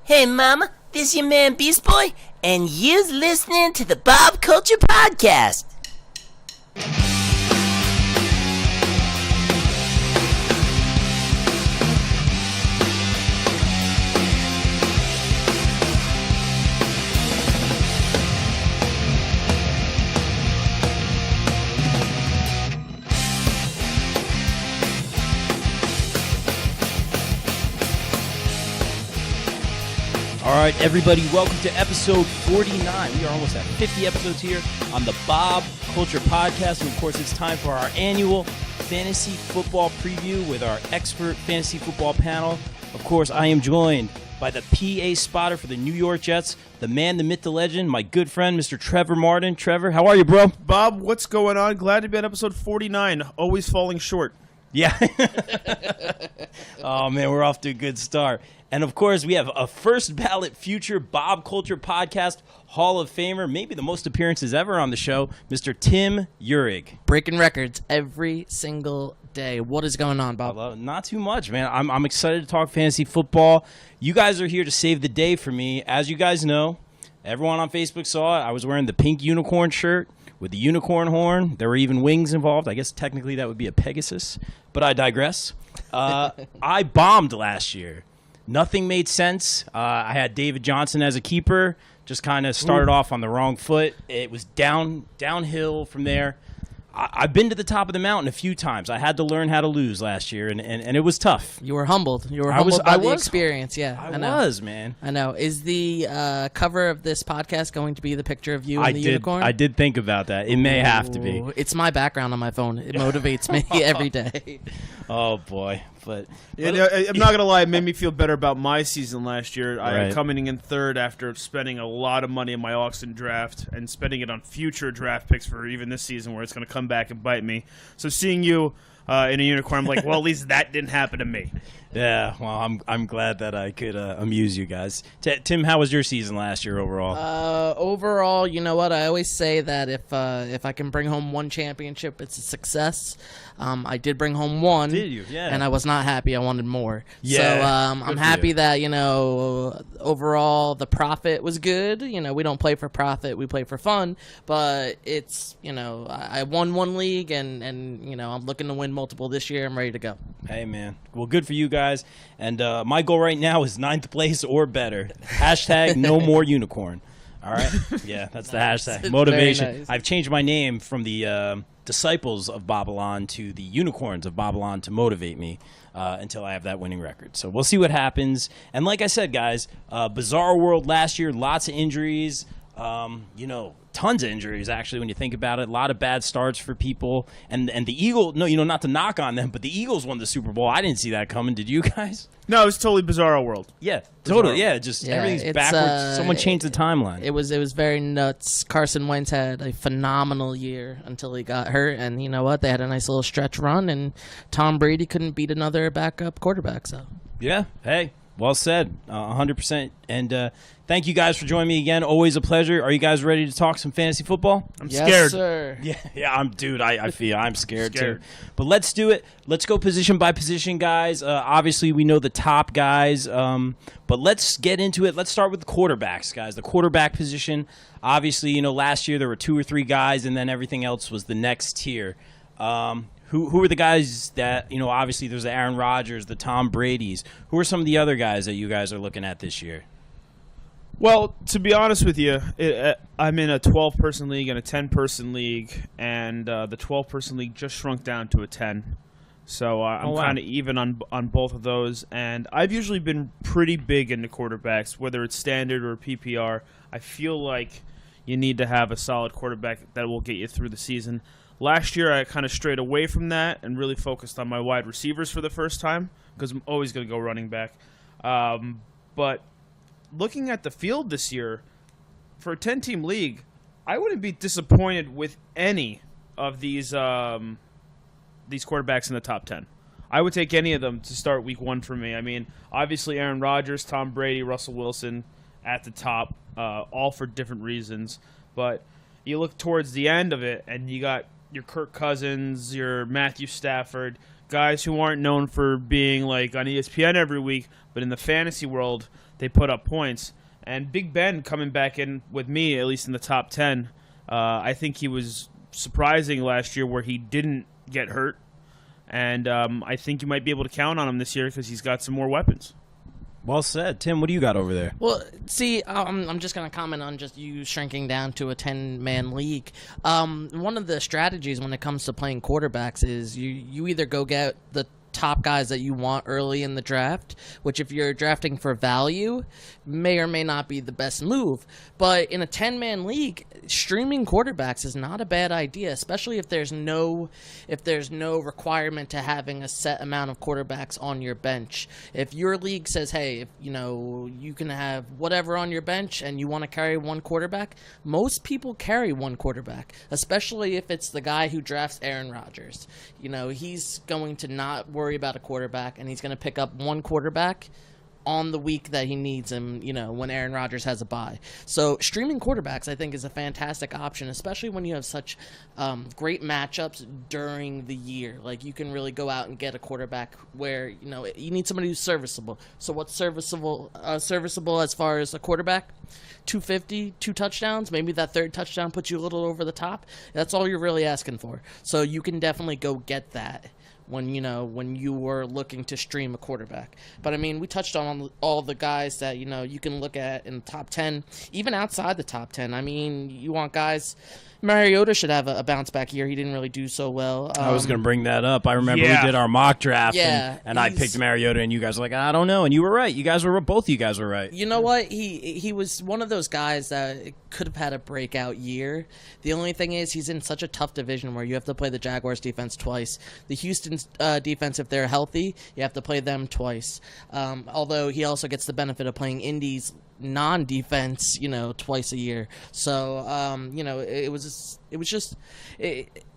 Hey, Mama, this your man Beast Boy, and you's listening to the Bob Culture Podcast. All right, everybody, welcome to episode 49. We are almost at 50 episodes here on the Bob Culture Podcast. And, of course, it's time for our annual fantasy football preview with our expert fantasy football panel. Of course, I am joined by the PA spotter for the New York Jets, the man, the myth, the legend, my good friend, Mr. Trevor Marden. Trevor, how are you, bro? Bob, what's going on? Glad to be at episode 49. Always falling short. Yeah. Oh, man, we're off to a good start. And, of course, we have a first ballot future Bob Culture Podcast Hall of Famer, maybe the most appearances ever on the show, Mr. Tim Urig. Breaking records every single day. What is going on, Bob? Not too much, man. I'm excited to talk fantasy football. You guys are here to save the day for me. As you guys know, everyone on Facebook saw it. I was wearing the pink unicorn shirt with the unicorn horn. There were even wings involved. I guess technically that would be a Pegasus, but I digress. I bombed last year. Nothing made sense. I had David Johnson as a keeper. Just kind of started off on the wrong foot. It was downhill from there. I've been to the top of the mountain a few times. I had to learn how to lose last year, and it was tough. You were humbled. You were humbled by the experience. Yeah, I was, man. I know. Is the cover of this podcast going to be the picture of you and the unicorn? I did think about that. It may have to be. It's my background on my phone. It motivates me every day. Oh, boy. But I'm not going to lie. It made me feel better about my season last year. Right. Coming in third after spending a lot of money in my auction draft and spending it on future draft picks for even this season where it's going to come back and bite me. So seeing you in a unicorn, I'm like, well, at least that didn't happen to me. Yeah, well, I'm glad that I could amuse you guys. Tim, how was your season last year overall? Overall, you know what? I always say that if I can bring home one championship, it's a success. I did bring home one. Did you? Yeah. And I was not happy. I wanted more. Yeah. So I'm happy that, overall the profit was good. We don't play for profit. We play for fun. But it's, I won one league and I'm looking to win multiple this year. I'm ready to go. Hey, man. Well, good for you guys. And my goal right now is 9th place or better. Hashtag no more unicorn. All right? Yeah, that's the hashtag. Motivation. Nice. I've changed my name from the disciples of Babylon to the unicorns of Babylon to motivate me until I have that winning record. So we'll see what happens. And like I said, guys, bizarre world last year, lots of injuries. Tons of injuries, actually, when you think about it. A lot of bad starts for people. And the Eagles, not to knock on them, but the Eagles won the Super Bowl. I didn't see that coming. Did you guys? No, it was totally bizarro world. Yeah, totally. Yeah, everything's backwards. Someone changed the timeline. It was very nuts. Carson Wentz had a phenomenal year until he got hurt. And you know what? They had a nice little stretch run, and Tom Brady couldn't beat another backup quarterback. So yeah, hey. Well said, 100%. And thank you guys for joining me again. Always a pleasure. Are you guys ready to talk some fantasy football? I'm scared. Sir. Yeah, I feel I'm scared too. But let's do it. Let's go position by position, guys. Obviously, we know the top guys, but let's get into it. Let's start with the quarterbacks, guys. The quarterback position. Obviously, last year there were 2 or 3 guys, and then everything else was the next tier. Who are the guys that, obviously there's the Aaron Rodgers, the Tom Brady's. Who are some of the other guys that you guys are looking at this year? Well, to be honest with you, I'm in a 12-person league and a 10-person league, and the 12-person league just shrunk down to a 10. So I'm kind of even on both of those. And I've usually been pretty big into quarterbacks, whether it's standard or PPR. I feel like you need to have a solid quarterback that will get you through the season. Last year, I kind of strayed away from that and really focused on my wide receivers for the first time because I'm always going to go running back. But looking at the field this year, for a 10-team league, I wouldn't be disappointed with any of these quarterbacks in the top 10. I would take any of them to start week 1 for me. I mean, obviously Aaron Rodgers, Tom Brady, Russell Wilson at the top, all for different reasons. But you look towards the end of it, and you got your Kirk Cousins, your Matthew Stafford, guys who aren't known for being like on ESPN every week, but in the fantasy world, they put up points. And Big Ben coming back in with me, at least in the top 10, I think he was surprising last year where he didn't get hurt. And I think you might be able to count on him this year because he's got some more weapons. Well said. Tim, what do you got over there? Well, see, I'm just going to comment on just you shrinking down to a 10-man league. One of the strategies when it comes to playing quarterbacks is you either go get the top guys that you want early in the draft, which if you're drafting for value may or may not be the best move. But in a 10-man league, streaming quarterbacks is not a bad idea, especially if there's no requirement to having a set amount of quarterbacks on your bench. If your league says, hey, you can have whatever on your bench and you want to carry one quarterback, most people carry one quarterback, especially if it's the guy who drafts Aaron Rodgers. He's going to not worry about a quarterback, and he's going to pick up one quarterback on the week that he needs him, when Aaron Rodgers has a bye. So streaming quarterbacks, I think, is a fantastic option, especially when you have such great matchups during the year. Like, you can really go out and get a quarterback where, you need somebody who's serviceable. So what's serviceable as far as a quarterback? 250, 2 touchdowns. Maybe that third touchdown puts you a little over the top. That's all you're really asking for. So you can definitely go get that when you were looking to stream a quarterback. But I mean, we touched on all the guys that you can look at in the top 10, even outside the top 10. I mean, you want guys. Mariota should have a bounce back year. He didn't really do so well. I was going to bring that up. I remember we did our mock draft, and I picked Mariota, and you guys were like, I don't know, and you were right. Both of you guys were right. You know what? He was one of those guys that could have had a breakout year. The only thing is he's in such a tough division where you have to play the Jaguars defense twice. The Houston defense, if they're healthy, you have to play them twice. Although he also gets the benefit of playing Indy's non-defense, twice a year. So,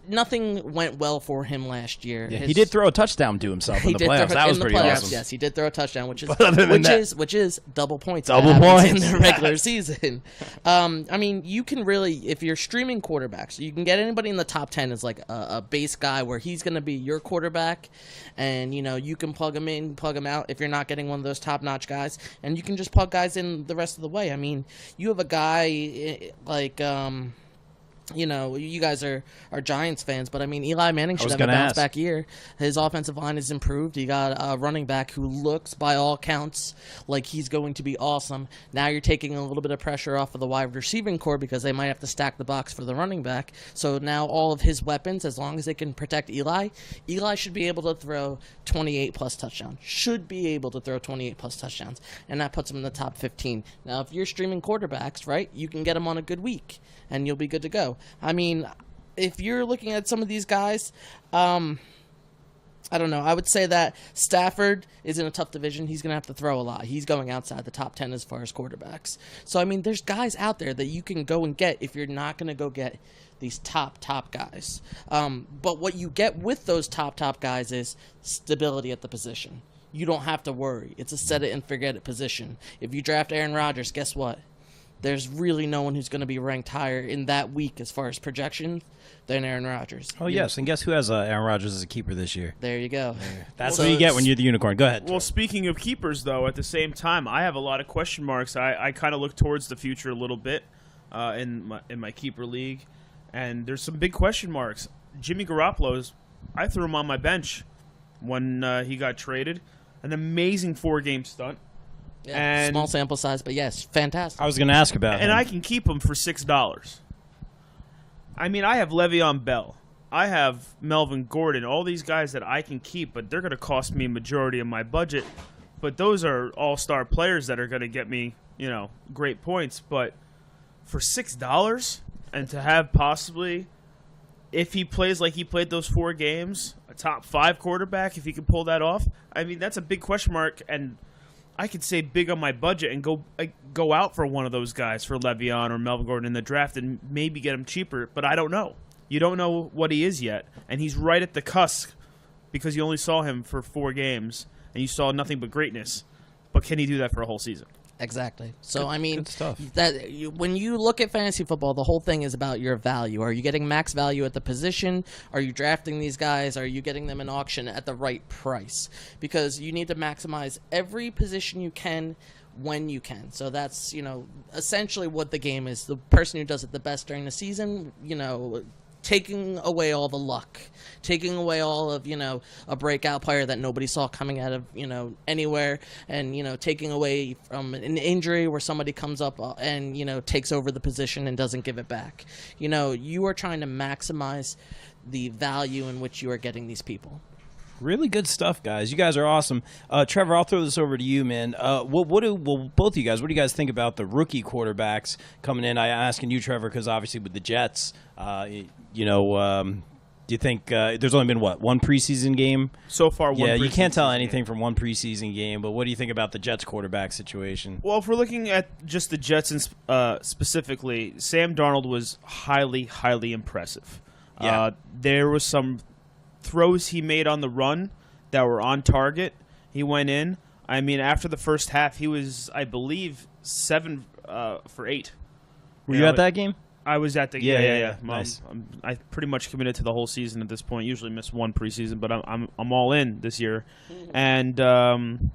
nothing went well for him last year. Yeah, he did throw a touchdown to himself in the playoffs. That was pretty awesome. Yes, he did throw a touchdown, which is double points. Double points in the regular season. I mean, you can really, if you're streaming quarterbacks, you can get anybody in the top 10 as like a base guy where he's going to be your quarterback, and you can plug him in, plug him out if you're not getting one of those top-notch guys, and you can just plug guys in the rest of the way. I mean, you have a guy like you guys are Giants fans, but I mean, Eli Manning should have a bounce back year. His offensive line has improved. He got a running back who looks, by all counts, like he's going to be awesome. Now you're taking a little bit of pressure off of the wide receiving core because they might have to stack the box for the running back. So now all of his weapons, as long as they can protect Eli should be able to throw 28-plus touchdowns. Should be able to throw 28-plus touchdowns, and that puts him in the top 15. Now, if you're streaming quarterbacks, right, you can get him on a good week, and you'll be good to go. I mean, if you're looking at some of these guys, I don't know. I would say that Stafford is in a tough division. He's going to have to throw a lot. He's going outside the top 10 as far as quarterbacks. So, I mean, there's guys out there that you can go and get if you're not going to go get these top guys. But what you get with those top guys is stability at the position. You don't have to worry. It's a set-it-and-forget-it position. If you draft Aaron Rodgers, guess what? There's really no one who's going to be ranked higher in that week as far as projection than Aaron Rodgers. Oh, yes, and guess who has Aaron Rodgers as a keeper this year? There you go. That's what you get when you're the unicorn. Go ahead. Well, speaking of keepers, though, at the same time, I have a lot of question marks. I kind of look towards the future a little bit in my keeper league, and there's some big question marks. Jimmy Garoppolo's, I threw him on my bench when he got traded. An amazing 4-game stunt. Yeah, and small sample size, but yes, fantastic. I was going to ask about him. And I can keep him for $6. I mean, I have Le'Veon Bell. I have Melvin Gordon. All these guys that I can keep, but they're going to cost me a majority of my budget. But those are all-star players that are going to get me, great points. But for $6, and to have possibly, if he plays like he played those 4 games, a top 5 quarterback, if he can pull that off, I mean, that's a big question mark. And I could save big on my budget and go out for one of those guys, for Le'Veon or Melvin Gordon in the draft, and maybe get him cheaper. But I don't know. You don't know what he is yet, and he's right at the cusp because you only saw him for 4 games and you saw nothing but greatness. But can he do that for a whole season? Exactly. So, I mean, good stuff. When you look at fantasy football, the whole thing is about your value. Are you getting max value at the position? Are you drafting these guys? Are you getting them in auction at the right price? Because you need to maximize every position you can when you can. So that's, essentially what the game is. The person who does it the best during the season, taking away all the luck, taking away all of, a breakout player that nobody saw coming out of, anywhere, and, taking away from an injury where somebody comes up and, takes over the position and doesn't give it back. You are trying to maximize the value in which you are getting these people. Really good stuff, guys. You guys are awesome. Trevor, I'll throw this over to you, man. What do both of you guys think about the rookie quarterbacks coming in? I'm asking you, Trevor, because obviously with the Jets, do you think there's only been, one preseason game? So far, one Yeah, you can't tell preseason anything game. from one preseason game, but what do you think about the Jets quarterback situation? Well, if we're looking at just the Jets specifically, Sam Darnold was highly, highly impressive. Yeah. There was some throws he made on the run that were on target. He went in. I mean, after the first half, he was, I believe, 7 for 8. Were you at that game? I was at the Yeah. Nice. I pretty much committed to the whole season at this point. Usually miss one preseason, but I'm all in this year. And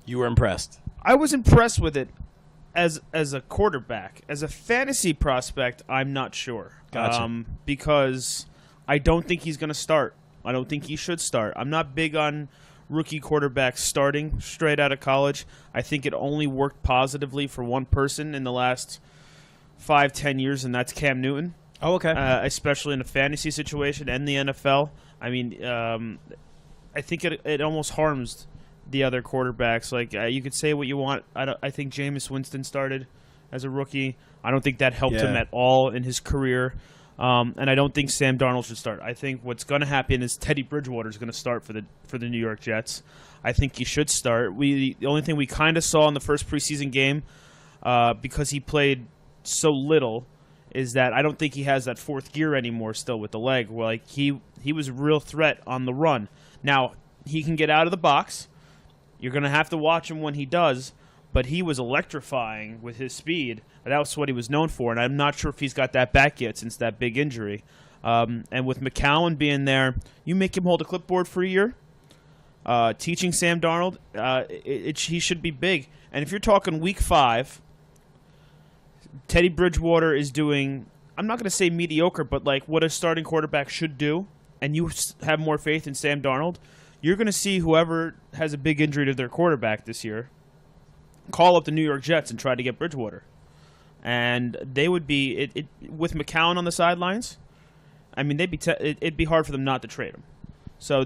You were impressed. I was impressed with it as a quarterback. As a fantasy prospect, I'm not sure. Gotcha. Because I don't think he's going to start. I don't think he should start. I'm not big on rookie quarterbacks starting straight out of college. I think it only worked positively for one person in the last 5-10 years, and that's Cam Newton. Oh, okay. Especially in a fantasy situation and the NFL. I mean, I think it almost harms the other quarterbacks. Like, you could say what you want. I think Jameis Winston started as a rookie. I don't think that helped him at all in his career. And I don't think Sam Darnold should start. I think what's going to happen is Teddy Bridgewater is going to start for the New York Jets. I think he should start. The only thing we kind of saw in the first preseason game, because he played so little, is that I don't think he has that fourth gear anymore still with the leg. Like he was a real threat on the run. Now, he can get out of the box. You're going to have to watch him when he does, but he was electrifying with his speed. That was what he was known for, and I'm not sure if he's got that back yet since that big injury. And with McCown being there, you make him hold a clipboard for a year. Teaching Sam Darnold, he should be big. And if you're talking week 5, Teddy Bridgewater is doing, I'm not going to say mediocre, but like what a starting quarterback should do, and you have more faith in Sam Darnold, you're going to see whoever has a big injury to their quarterback this year call up the New York Jets and try to get Bridgewater. And they would be with McCown on the sidelines. I mean, it'd be hard for them not to trade him. So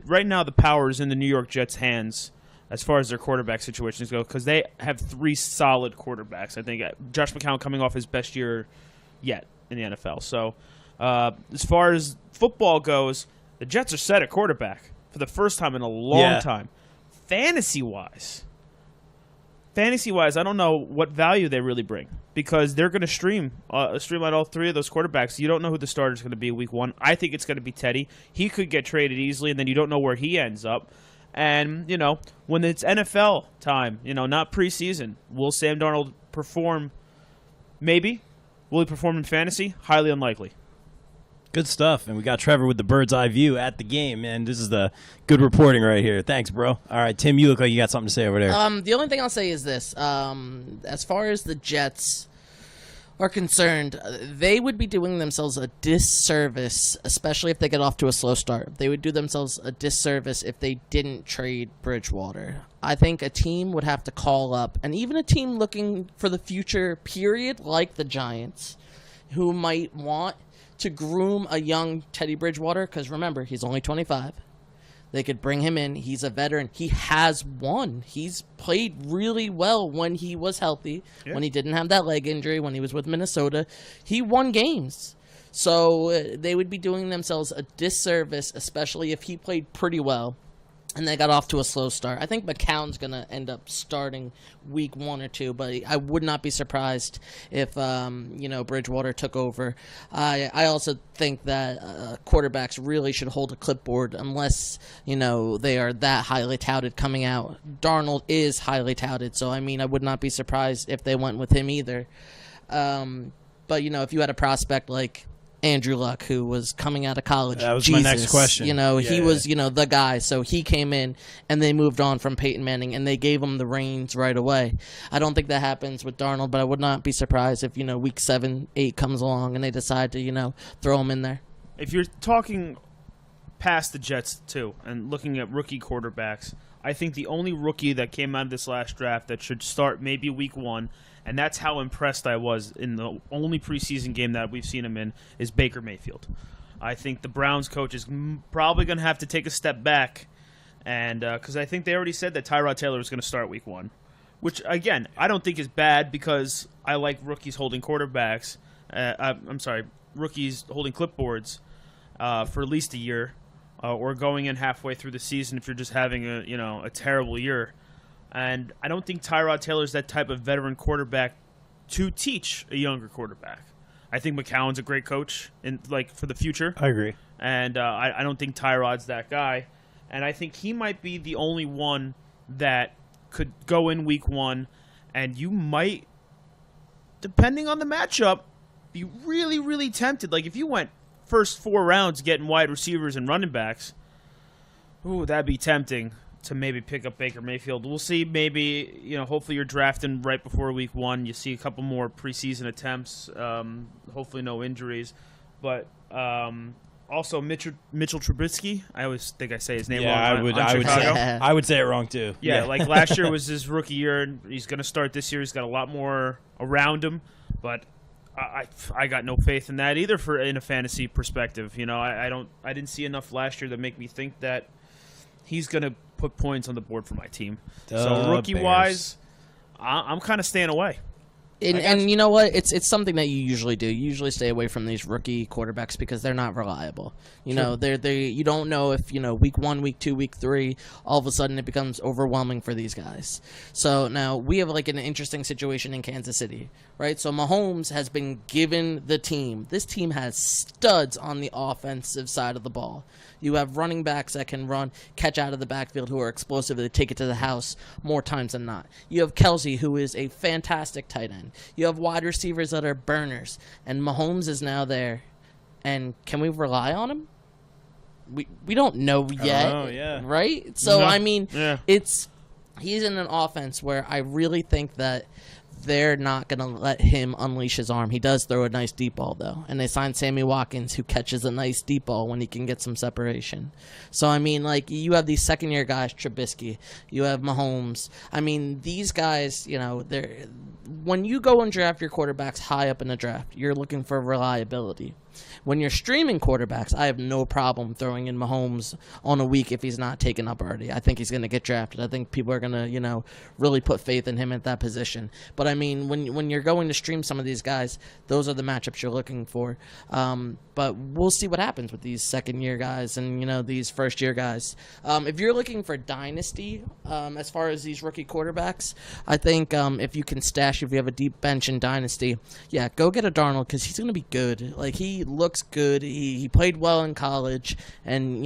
right now the power is in the New York Jets' hands as far as their quarterback situations go, because they have 3 solid quarterbacks. I think Josh McCown coming off his best year yet in the NFL. So as far as football goes, the Jets are set at quarterback for the first time in a long time. Fantasy-wise, I don't know what value they really bring, because they're going to streamline all 3 of those quarterbacks. You don't know who the starter is going to be week 1. I think it's going to be Teddy. He could get traded easily, and then you don't know where he ends up. And, when it's NFL time, not preseason, will Sam Darnold perform? Maybe. Will he perform in fantasy? Highly unlikely. Good stuff. And we got Trevor with the bird's eye view at the game, man. This is the good reporting right here. Thanks, bro. All right, Tim, you look like you got something to say over there. The only thing I'll say is this. As far as the Jets are concerned, they would be doing themselves a disservice, especially if they get off to a slow start. They would do themselves a disservice if they didn't trade Bridgewater. I think a team would have to call up, and even a team looking for the future period, like the Giants, who might want to groom a young Teddy Bridgewater, because remember, he's only 25. They could bring him in. He's a veteran. He has won. He's played really well when he was healthy, when he didn't have that leg injury, when he was with Minnesota. He won games. So they would be doing themselves a disservice, especially if he played pretty well, and they got off to a slow start. I think McCown's going to end up starting week 1 or 2, but I would not be surprised if, Bridgewater took over. I also think that quarterbacks really should hold a clipboard unless, they are that highly touted coming out. Darnold is highly touted, so, I would not be surprised if they went with him either. But, if you had a prospect like Andrew Luck, who was coming out of college. That was my next question. He was, the guy. So he came in, and they moved on from Peyton Manning, and they gave him the reins right away. I don't think that happens with Darnold, but I would not be surprised if, week 7, 8 comes along, and they decide to, throw him in there. If you're talking past the Jets, too, and looking at rookie quarterbacks, I think the only rookie that came out of this last draft that should start maybe week 1, and that's how impressed I was in the only preseason game that we've seen him in, is Baker Mayfield. I think the Browns coach is probably going to have to take a step back, and because I think they already said that Tyrod Taylor was going to start week 1, which, again, I don't think is bad because I like rookies holding quarterbacks. Rookies holding clipboards for at least a year, or going in halfway through the season if you're just having a terrible year. And I don't think Tyrod Taylor's that type of veteran quarterback to teach a younger quarterback. I think McCown's a great coach for the future. I agree. And I don't think Tyrod's that guy. And I think he might be the only one that could go in week 1, and you might, depending on the matchup, be really, really tempted. Like if you went first 4 rounds getting wide receivers and running backs, that'd be tempting to maybe pick up Baker Mayfield. We'll see. Maybe, hopefully you're drafting right before week 1. You see a couple more preseason attempts. Hopefully no injuries. But also Mitchell Trubisky. I always think I say his name wrong. I would say it wrong too. Yeah, like last year was his rookie year, and he's going to start this year. He's got a lot more around him, but I got no faith in that either in a fantasy perspective. I didn't see enough last year to make me think that he's going to put points on the board for my team. So rookie-wise, I'm kind of staying away. And you know what? It's something that you usually do. You usually stay away from these rookie quarterbacks because they're not reliable. You don't know if week 1, week 2, week 3, all of a sudden it becomes overwhelming for these guys. So now we have an interesting situation in Kansas City, right? So Mahomes has been given the team. This team has studs on the offensive side of the ball. You have running backs that can catch out of the backfield, who are explosive. They take it to the house more times than not. You have Kelsey, who is a fantastic tight end. You have wide receivers that are burners. And Mahomes is now there. And can we rely on him? We don't know yet, right? So, he's in an offense where I really think that they're not going to let him unleash his arm. He does throw a nice deep ball, though. And they signed Sammy Watkins, who catches a nice deep ball when he can get some separation. So, you have these second-year guys, Trubisky. You have Mahomes. These guys, when you go and draft your quarterbacks high up in the draft, you're looking for reliability. When you're streaming quarterbacks, I have no problem throwing in Mahomes on a week if he's not taken up already. I think he's going to get drafted. I think people are going to, really put faith in him at that position. But, when you're going to stream some of these guys, those are the matchups you're looking for. But we'll see what happens with these second-year guys and, these first-year guys. If you're looking for dynasty as far as these rookie quarterbacks, I think if you can stash, if you have a deep bench in dynasty, go get a Darnold because he's going to be good. He looks good. He played well in college, and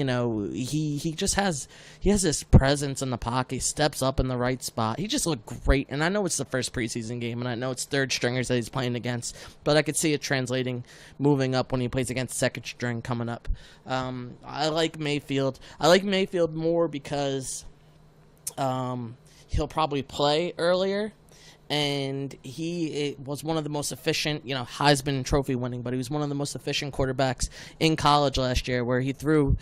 he just has this presence in the pocket. He steps up in the right spot. He just looked great. And I know it's the first preseason game, and I know it's third stringers that he's playing against, but I could see it translating, moving up when he plays against second string coming up. I like Mayfield. I like Mayfield more because he'll probably play earlier. And he was one of the most efficient, Heisman Trophy winning, but he was one of the most efficient quarterbacks in college last year, where he threw,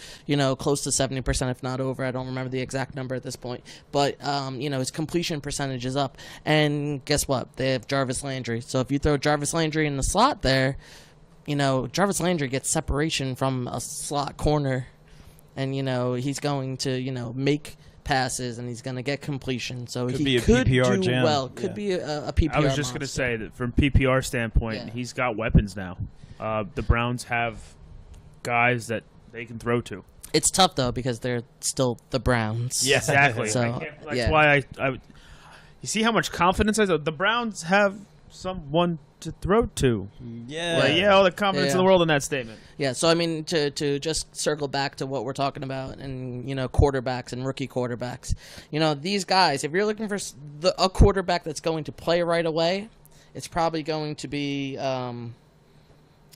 close to 70%, if not over. I don't remember the exact number at this point. But, his completion percentage is up. And guess what? They have Jarvis Landry. So if you throw Jarvis Landry in the slot there, Jarvis Landry gets separation from a slot corner. And, he's going to, make passes, and he's going to get completion. So he could do well. Could be a PPR. I was just going to say that from PPR standpoint, he's got weapons now. The Browns have guys that they can throw to. It's tough though because they're still the Browns. Yeah, exactly. So, That's why I. You see how much confidence I have? The Browns have someone to throw to. Yeah. All the confidence in the world in that statement. Yeah, so I mean, to just circle back to what we're talking about, and quarterbacks and rookie quarterbacks, these guys. If you're looking for a quarterback that's going to play right away, it's probably going to be,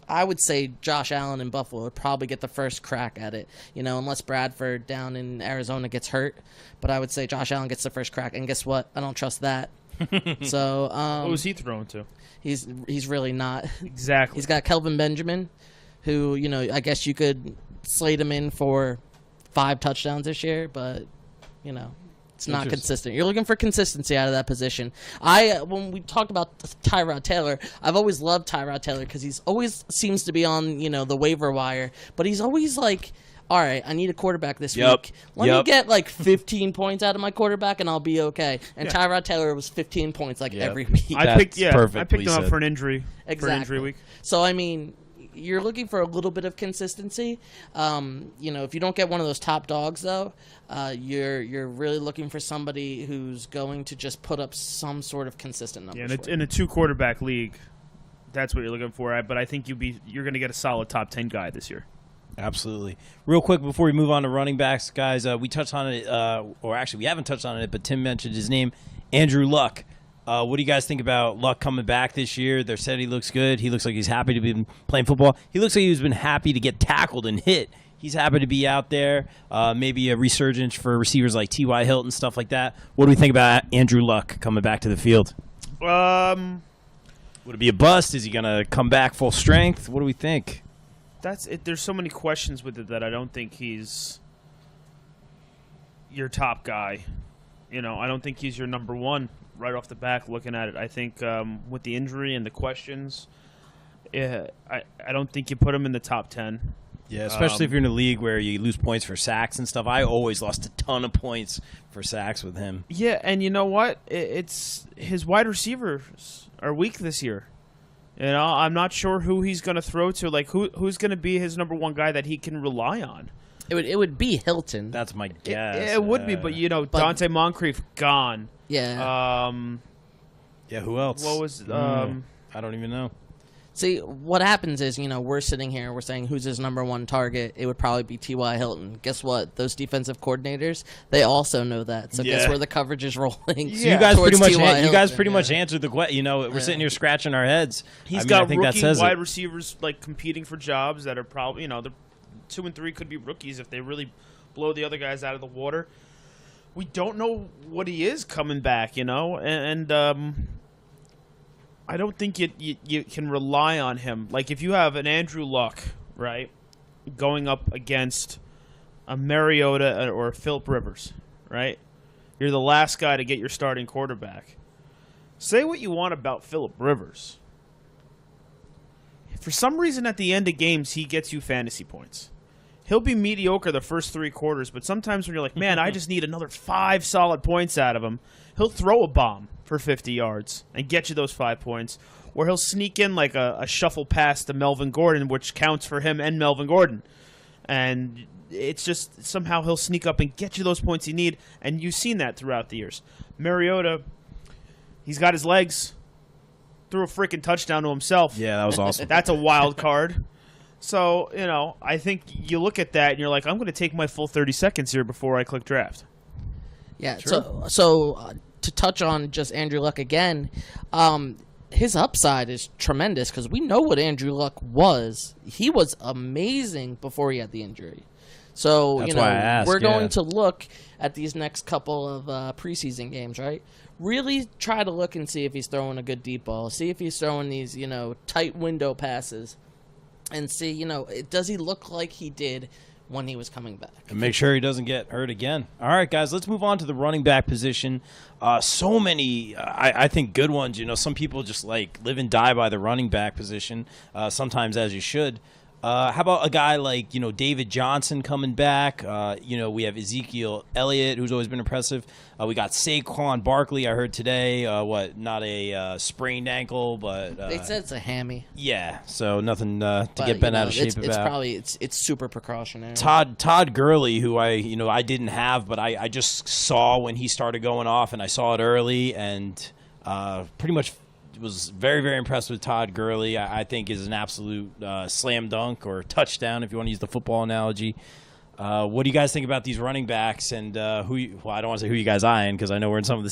I would say, Josh Allen in Buffalo would probably get the first crack at it. Unless Bradford down in Arizona gets hurt, but I would say Josh Allen gets the first crack. And guess what? I don't trust that. So, what was he throwing to? He's really not. Exactly. He's got Kelvin Benjamin, who, I guess you could slate him in for 5 touchdowns this year, but, it's not consistent. You're looking for consistency out of that position. When we talked about Tyrod Taylor, I've always loved Tyrod Taylor because he's always seems to be on, the waiver wire, but he's always like, all right, I need a quarterback this week. Let me get like 15 points out of my quarterback and I'll be okay. And Tyrod Taylor was 15 points every week. I picked him up for an injury. Exactly. For an injury week. So, I mean, you're looking for a little bit of consistency. If you don't get one of those top dogs, though, you're really looking for somebody who's going to just put up some sort of consistent numbers. Yeah, in a 2-quarterback league, that's what you're looking for. But I think you're going to get a solid top 10 guy this year. Absolutely. Real quick before we move on to running backs, guys, we touched on it, or actually we haven't touched on it, but Tim mentioned his name, Andrew Luck. What do you guys think about Luck coming back this year? They said he looks good. He looks like he's happy to be playing football. He looks like he's been happy to get tackled and hit. He's happy to be out there. Maybe a resurgence for receivers like T.Y. Hilton, stuff like that. What do we think about Andrew Luck coming back to the field? Would it be a bust? Is he going to come back full strength? What do we think? That's it. There's so many questions with it that I don't think he's your top guy. I don't think he's your number one right off the back looking at it. I think with the injury and the questions, I don't think you put him in the top 10. Yeah, especially if you're in a league where you lose points for sacks and stuff. I always lost a ton of points for sacks with him. Yeah, and you know what? It's his wide receivers are weak this year. I'm not sure who he's going to throw to. Like, who's going to be his number one guy that he can rely on? It would be Hilton. That's my guess. It would be, but Dante Moncrief gone. Yeah. Yeah. Who else? What was? I don't even know. See, what happens is, we're sitting here, we're saying who's his number one target. It would probably be T.Y. Hilton. Guess what? Those defensive coordinators, they also know that. So guess where the coverage is rolling? So you guys pretty much answered the question. We're sitting here scratching our heads. He's got rookie wide receivers competing for jobs that are probably the 2 and 3 could be rookies if they really blow the other guys out of the water. We don't know what he is coming back, and I don't think you can rely on him. Like, if you have an Andrew Luck, right, going up against a Mariota or a Phillip Rivers, right, you're the last guy to get your starting quarterback. Say what you want about Phillip Rivers. For some reason, at the end of games, he gets you fantasy points. He'll be mediocre the first 3 quarters, but sometimes when you're like, man, I just need another 5 solid points out of him, he'll throw a bomb for 50 yards and get you those 5 points. Or he'll sneak in like a shuffle pass to Melvin Gordon, which counts for him and Melvin Gordon. And it's just somehow he'll sneak up and get you those points you need, and you've seen that throughout the years. Mariota, he's got his legs, threw a freaking touchdown to himself. Yeah, that was awesome. That's a wild card. So, I think you look at that and you're like, I'm going to take my full 30 seconds here before I click draft. Yeah, sure. So to touch on just Andrew Luck again, his upside is tremendous because we know what Andrew Luck was. He was amazing before he had the injury. So, That's why I asked, we're going to look at these next couple of preseason games, right? Really try to look and see if he's throwing a good deep ball. See if he's throwing these, tight window passes. And see, does he look like he did when he was coming back? And make sure he doesn't get hurt again. All right, guys, let's move on to the running back position. So many, I think, good ones. Some people just live and die by the running back position, sometimes as you should. How about a guy like, David Johnson coming back? We have Ezekiel Elliott, who's always been impressive. We got Saquon Barkley, I heard today. Not a sprained ankle, but... they said it's a hammy. Yeah, so nothing to get bent out of shape it's about. Probably it's super precautionary. Todd Gurley, who I didn't have, but I just saw when he started going off, and I saw it early, and pretty much was very, very impressed with Todd Gurley. I think is an absolute slam dunk or touchdown, if you want to use the football analogy. What do you guys think about these running backs, and I don't want to say who you guys eyeing, because I know we're in some of the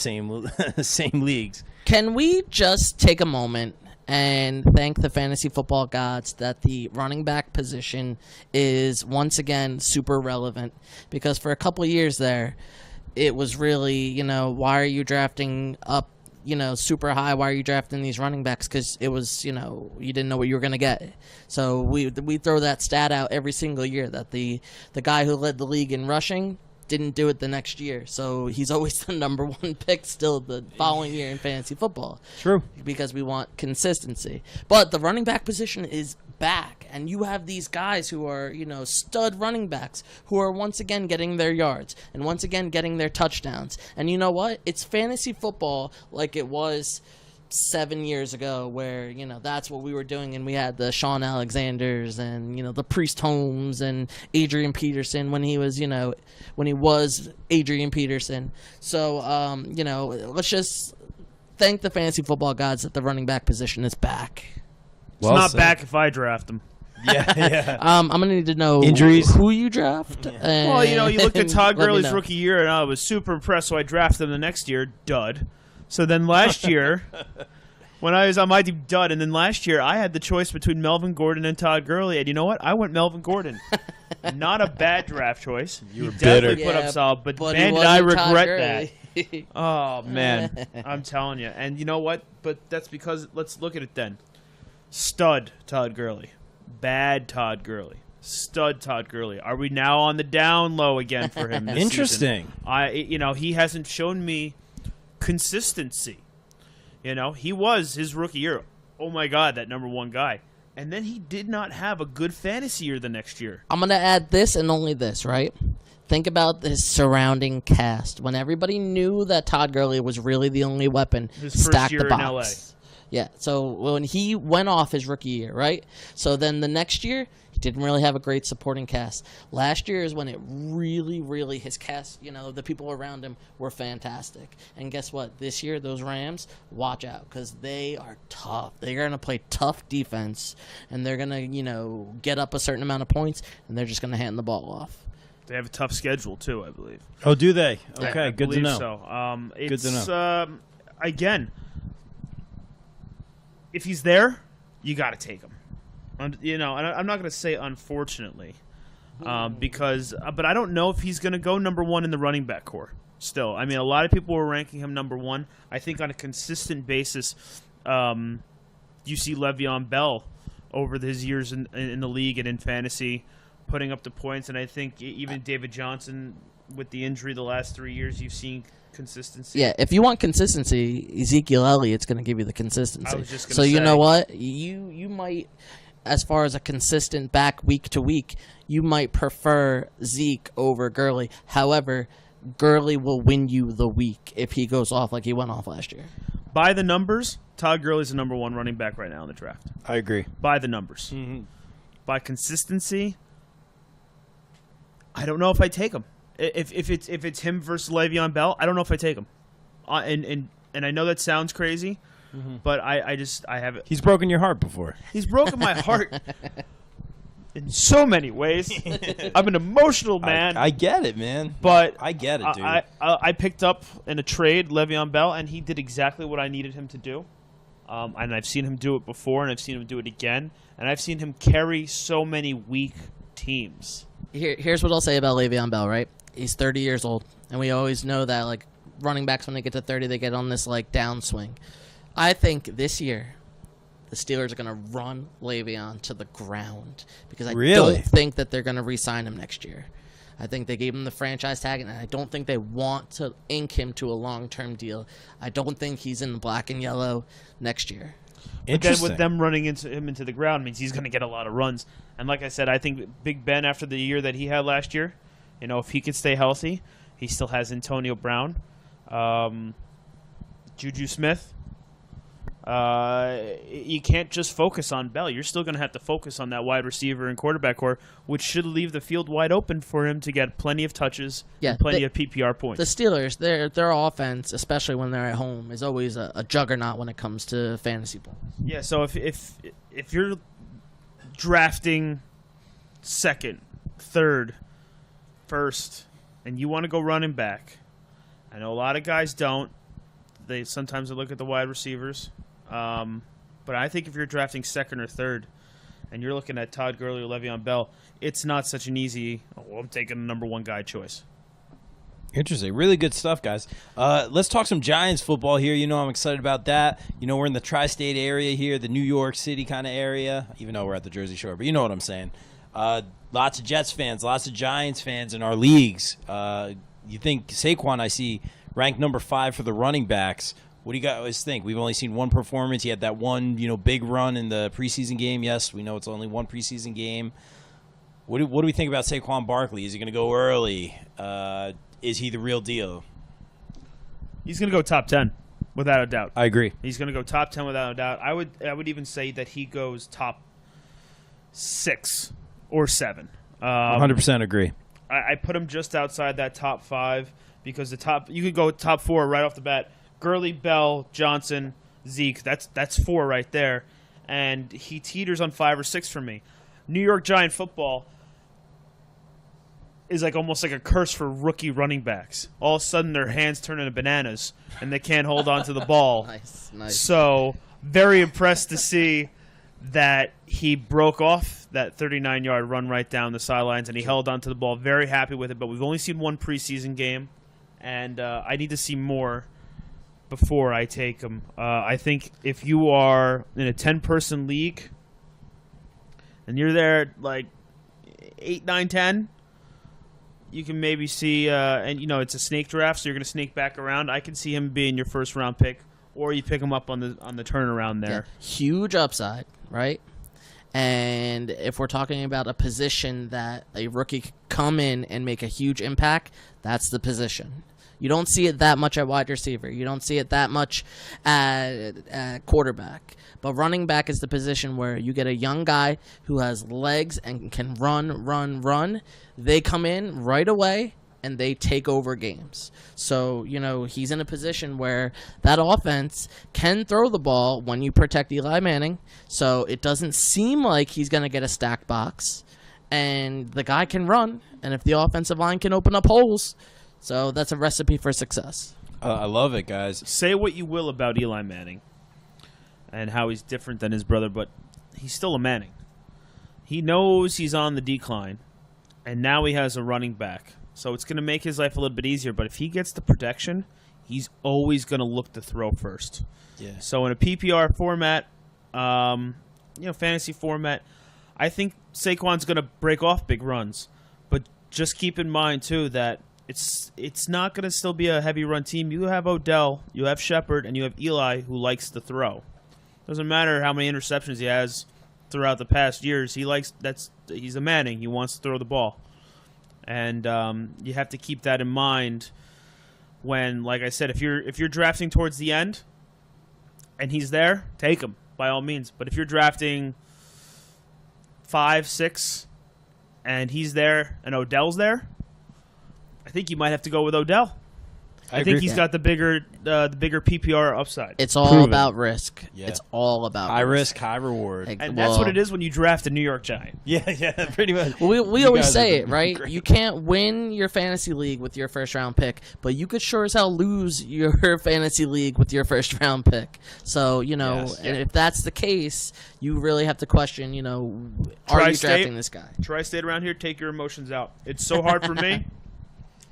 same leagues. Can we just take a moment and thank the fantasy football gods that the running back position is once again super relevant? Because for a couple of years there, it was really, why are you drafting up, super high? Why are you drafting these running backs? Because it was, you didn't know what you were going to get. So we throw that stat out every single year that the guy who led the league in rushing didn't do it the next year. So he's always the number one pick still the following year in fantasy football. True. Because we want consistency. But the running back position is back, and you have these guys who are, stud running backs who are once again getting their yards and once again getting their touchdowns. And you know what? It's fantasy football like it was 7 years ago, where that's what we were doing, and we had the Sean Alexanders and the Priest Holmes and Adrian Peterson when he was Adrian Peterson. So let's just thank the fantasy football gods that the running back position is back. It's not back if I draft him. Yeah. I'm gonna need to know injuries, who you draft. Well, you looked at Todd Gurley's rookie year, and I was super impressed, so I drafted him the next year. Dud. So then last year, when I was on my team, dud. And then last year, I had the choice between Melvin Gordon and Todd Gurley. And you know what? I went Melvin Gordon. Not a bad draft choice. You were definitely bitter. put up solid, but but man, he did I wasn't Todd regret Gurley. that. Oh, man. I'm telling you. And you know what? But that's because, let's look at it then. Stud Todd Gurley. Bad Todd Gurley. Stud Todd Gurley. Are we now on the down low again for him this Interesting. season? He hasn't shown me consistency. He was his rookie year. Oh my God, that number one guy. And then he did not have a good fantasy year the next year. I'm going to add this and only this, right? Think about this surrounding cast. When everybody knew that Todd Gurley was really the only weapon, His stack first year the box. in LA. Yeah, so when he went off his rookie year, right? So then the next year, he didn't really have a great supporting cast. Last year is when it really, really, his cast, the people around him were fantastic. And guess what? This year, those Rams, watch out, because they are tough. They're going to play tough defense, and they're going to, get up a certain amount of points, and they're just going to hand the ball off. They have a tough schedule, too, I believe. Oh, do they? Okay, I good to know. So. Good to know. Again, if he's there, you got to take him. And I'm not going to say unfortunately, because but I don't know if he's going to go number one in the running back core. Still, I mean, a lot of people were ranking him number one. I think on a consistent basis, you see Le'Veon Bell over his years in the league and in fantasy, putting up the points. And I think even David Johnson, with the injury the last 3 years, you've seen consistency. Yeah, if you want consistency, Ezekiel Elliott's going to give you the consistency. I was just gonna so say. You know what? You might, as far as a consistent back week to week, you might prefer Zeke over Gurley. However, Gurley will win you the week if he goes off like he went off last year. By the numbers, Todd Gurley's the number one running back right now in the draft. I agree. By the numbers. Mm-hmm. By consistency, I don't know if I take him. If it's him versus Le'Veon Bell, I don't know if I take him. And I know that sounds crazy, but I have it. He's broken your heart before. He's broken my heart in so many ways. I'm an emotional man. I get it, man. But I get it, dude. I picked up in a trade Le'Veon Bell, and he did exactly what I needed him to do. And I've seen him do it before, and I've seen him do it again. And I've seen him carry so many weak teams. Here's what I'll say about Le'Veon Bell, right? He's 30 years old, and we always know that, like, running backs, when they get to 30, they get on this, like, downswing. I think this year the Steelers are going to run Le'Veon to the ground because I don't think that they're going to re-sign him next year. I think they gave him the franchise tag, and I don't think they want to ink him to a long-term deal. I don't think he's in the black and yellow next year. But then with them running into the ground means he's going to get a lot of runs. And like I said, I think Big Ben, after the year that he had last year, if he could stay healthy, he still has Antonio Brown, Juju Smith. You can't just focus on Bell. You're still going to have to focus on that wide receiver and quarterback core, which should leave the field wide open for him to get plenty of touches and plenty of PPR points. The Steelers, their offense, especially when they're at home, is always a juggernaut when it comes to fantasy points. Yeah, so if you're drafting second, third, first, and you want to go running back, I know a lot of guys don't. They sometimes look at the wide receivers. But I think if you're drafting second or third and you're looking at Todd Gurley or Le'Veon Bell, it's not such an easy, I'm taking the number one guy choice. Interesting. Really good stuff, guys. Let's talk some Giants football here. I'm excited about that. We're in the tri-state area here, the New York City kind of area, even though we're at the Jersey Shore, but you know what I'm saying. Lots of Jets fans, lots of Giants fans in our leagues. You think Saquon, I see, ranked number 5 for the running backs. What do you guys think? We've only seen one performance. He had that one, big run in the preseason game. Yes, we know it's only one preseason game. What do we think about Saquon Barkley? Is he going to go early? Is he the real deal? He's going to go top 10, without a doubt. I agree. He's going to go top 10 without a doubt. I would even say that he goes top 6 or 7. 100% agree. I put him just outside that top 5 because you could go top 4 right off the bat. Gurley, Bell, Johnson, Zeke. That's 4 right there. And he teeters on 5 or 6 for me. New York Giant football is almost like a curse for rookie running backs. All of a sudden their hands turn into bananas and they can't hold on to the ball. Nice. So very impressed to see that he broke off that 39-yard run right down the sidelines and he held on to the ball. Very happy with it, but we've only seen one preseason game, and I need to see more before I take him. I think if you are in a 10-person league and you're there at 8, 9, 10, you can maybe see, and it's a snake draft, so you're going to snake back around. I can see him being your first-round pick, or you pick him up on the turnaround there. Yeah. Huge upside, right? And if we're talking about a position that a rookie could come in and make a huge impact, that's the position. You don't see it that much at wide receiver. You don't see it that much at quarterback. But running back is the position where you get a young guy who has legs and can run. They come in right away and they take over games. So, he's in a position where that offense can throw the ball when you protect Eli Manning. So it doesn't seem like he's going to get a stack box. And the guy can run. And if the offensive line can open up holes, so that's a recipe for success. I love it, guys. Say what you will about Eli Manning and how he's different than his brother, but he's still a Manning. He knows he's on the decline, and now he has a running back. So it's going to make his life a little bit easier, but if he gets the protection, he's always going to look to throw first. Yeah. So in a PPR format, fantasy format, I think Saquon's going to break off big runs. But just keep in mind, too, that it's not going to still be a heavy run team. You have Odell, you have Shepard, and you have Eli, who likes to throw. Doesn't matter how many interceptions he has throughout the past years. He's a Manning. He wants to throw the ball. And you have to keep that in mind when, like I said, if you're drafting towards the end and he's there, take him by all means. But if you're drafting 5, 6, and he's there and Odell's there, I think you might have to go with Odell. I think he's got the bigger PPR upside. It's all about risk. Yeah. It's all about high risk, high reward. And that's what it is when you draft a New York Giant. Yeah, pretty much. Well, we always say it, right? Great. You can't win your fantasy league with your first-round pick, but you could sure as hell lose your fantasy league with your first-round pick. So, and if that's the case, you really have to question, are you drafting this guy? Tri-state around here, take your emotions out. It's so hard for me.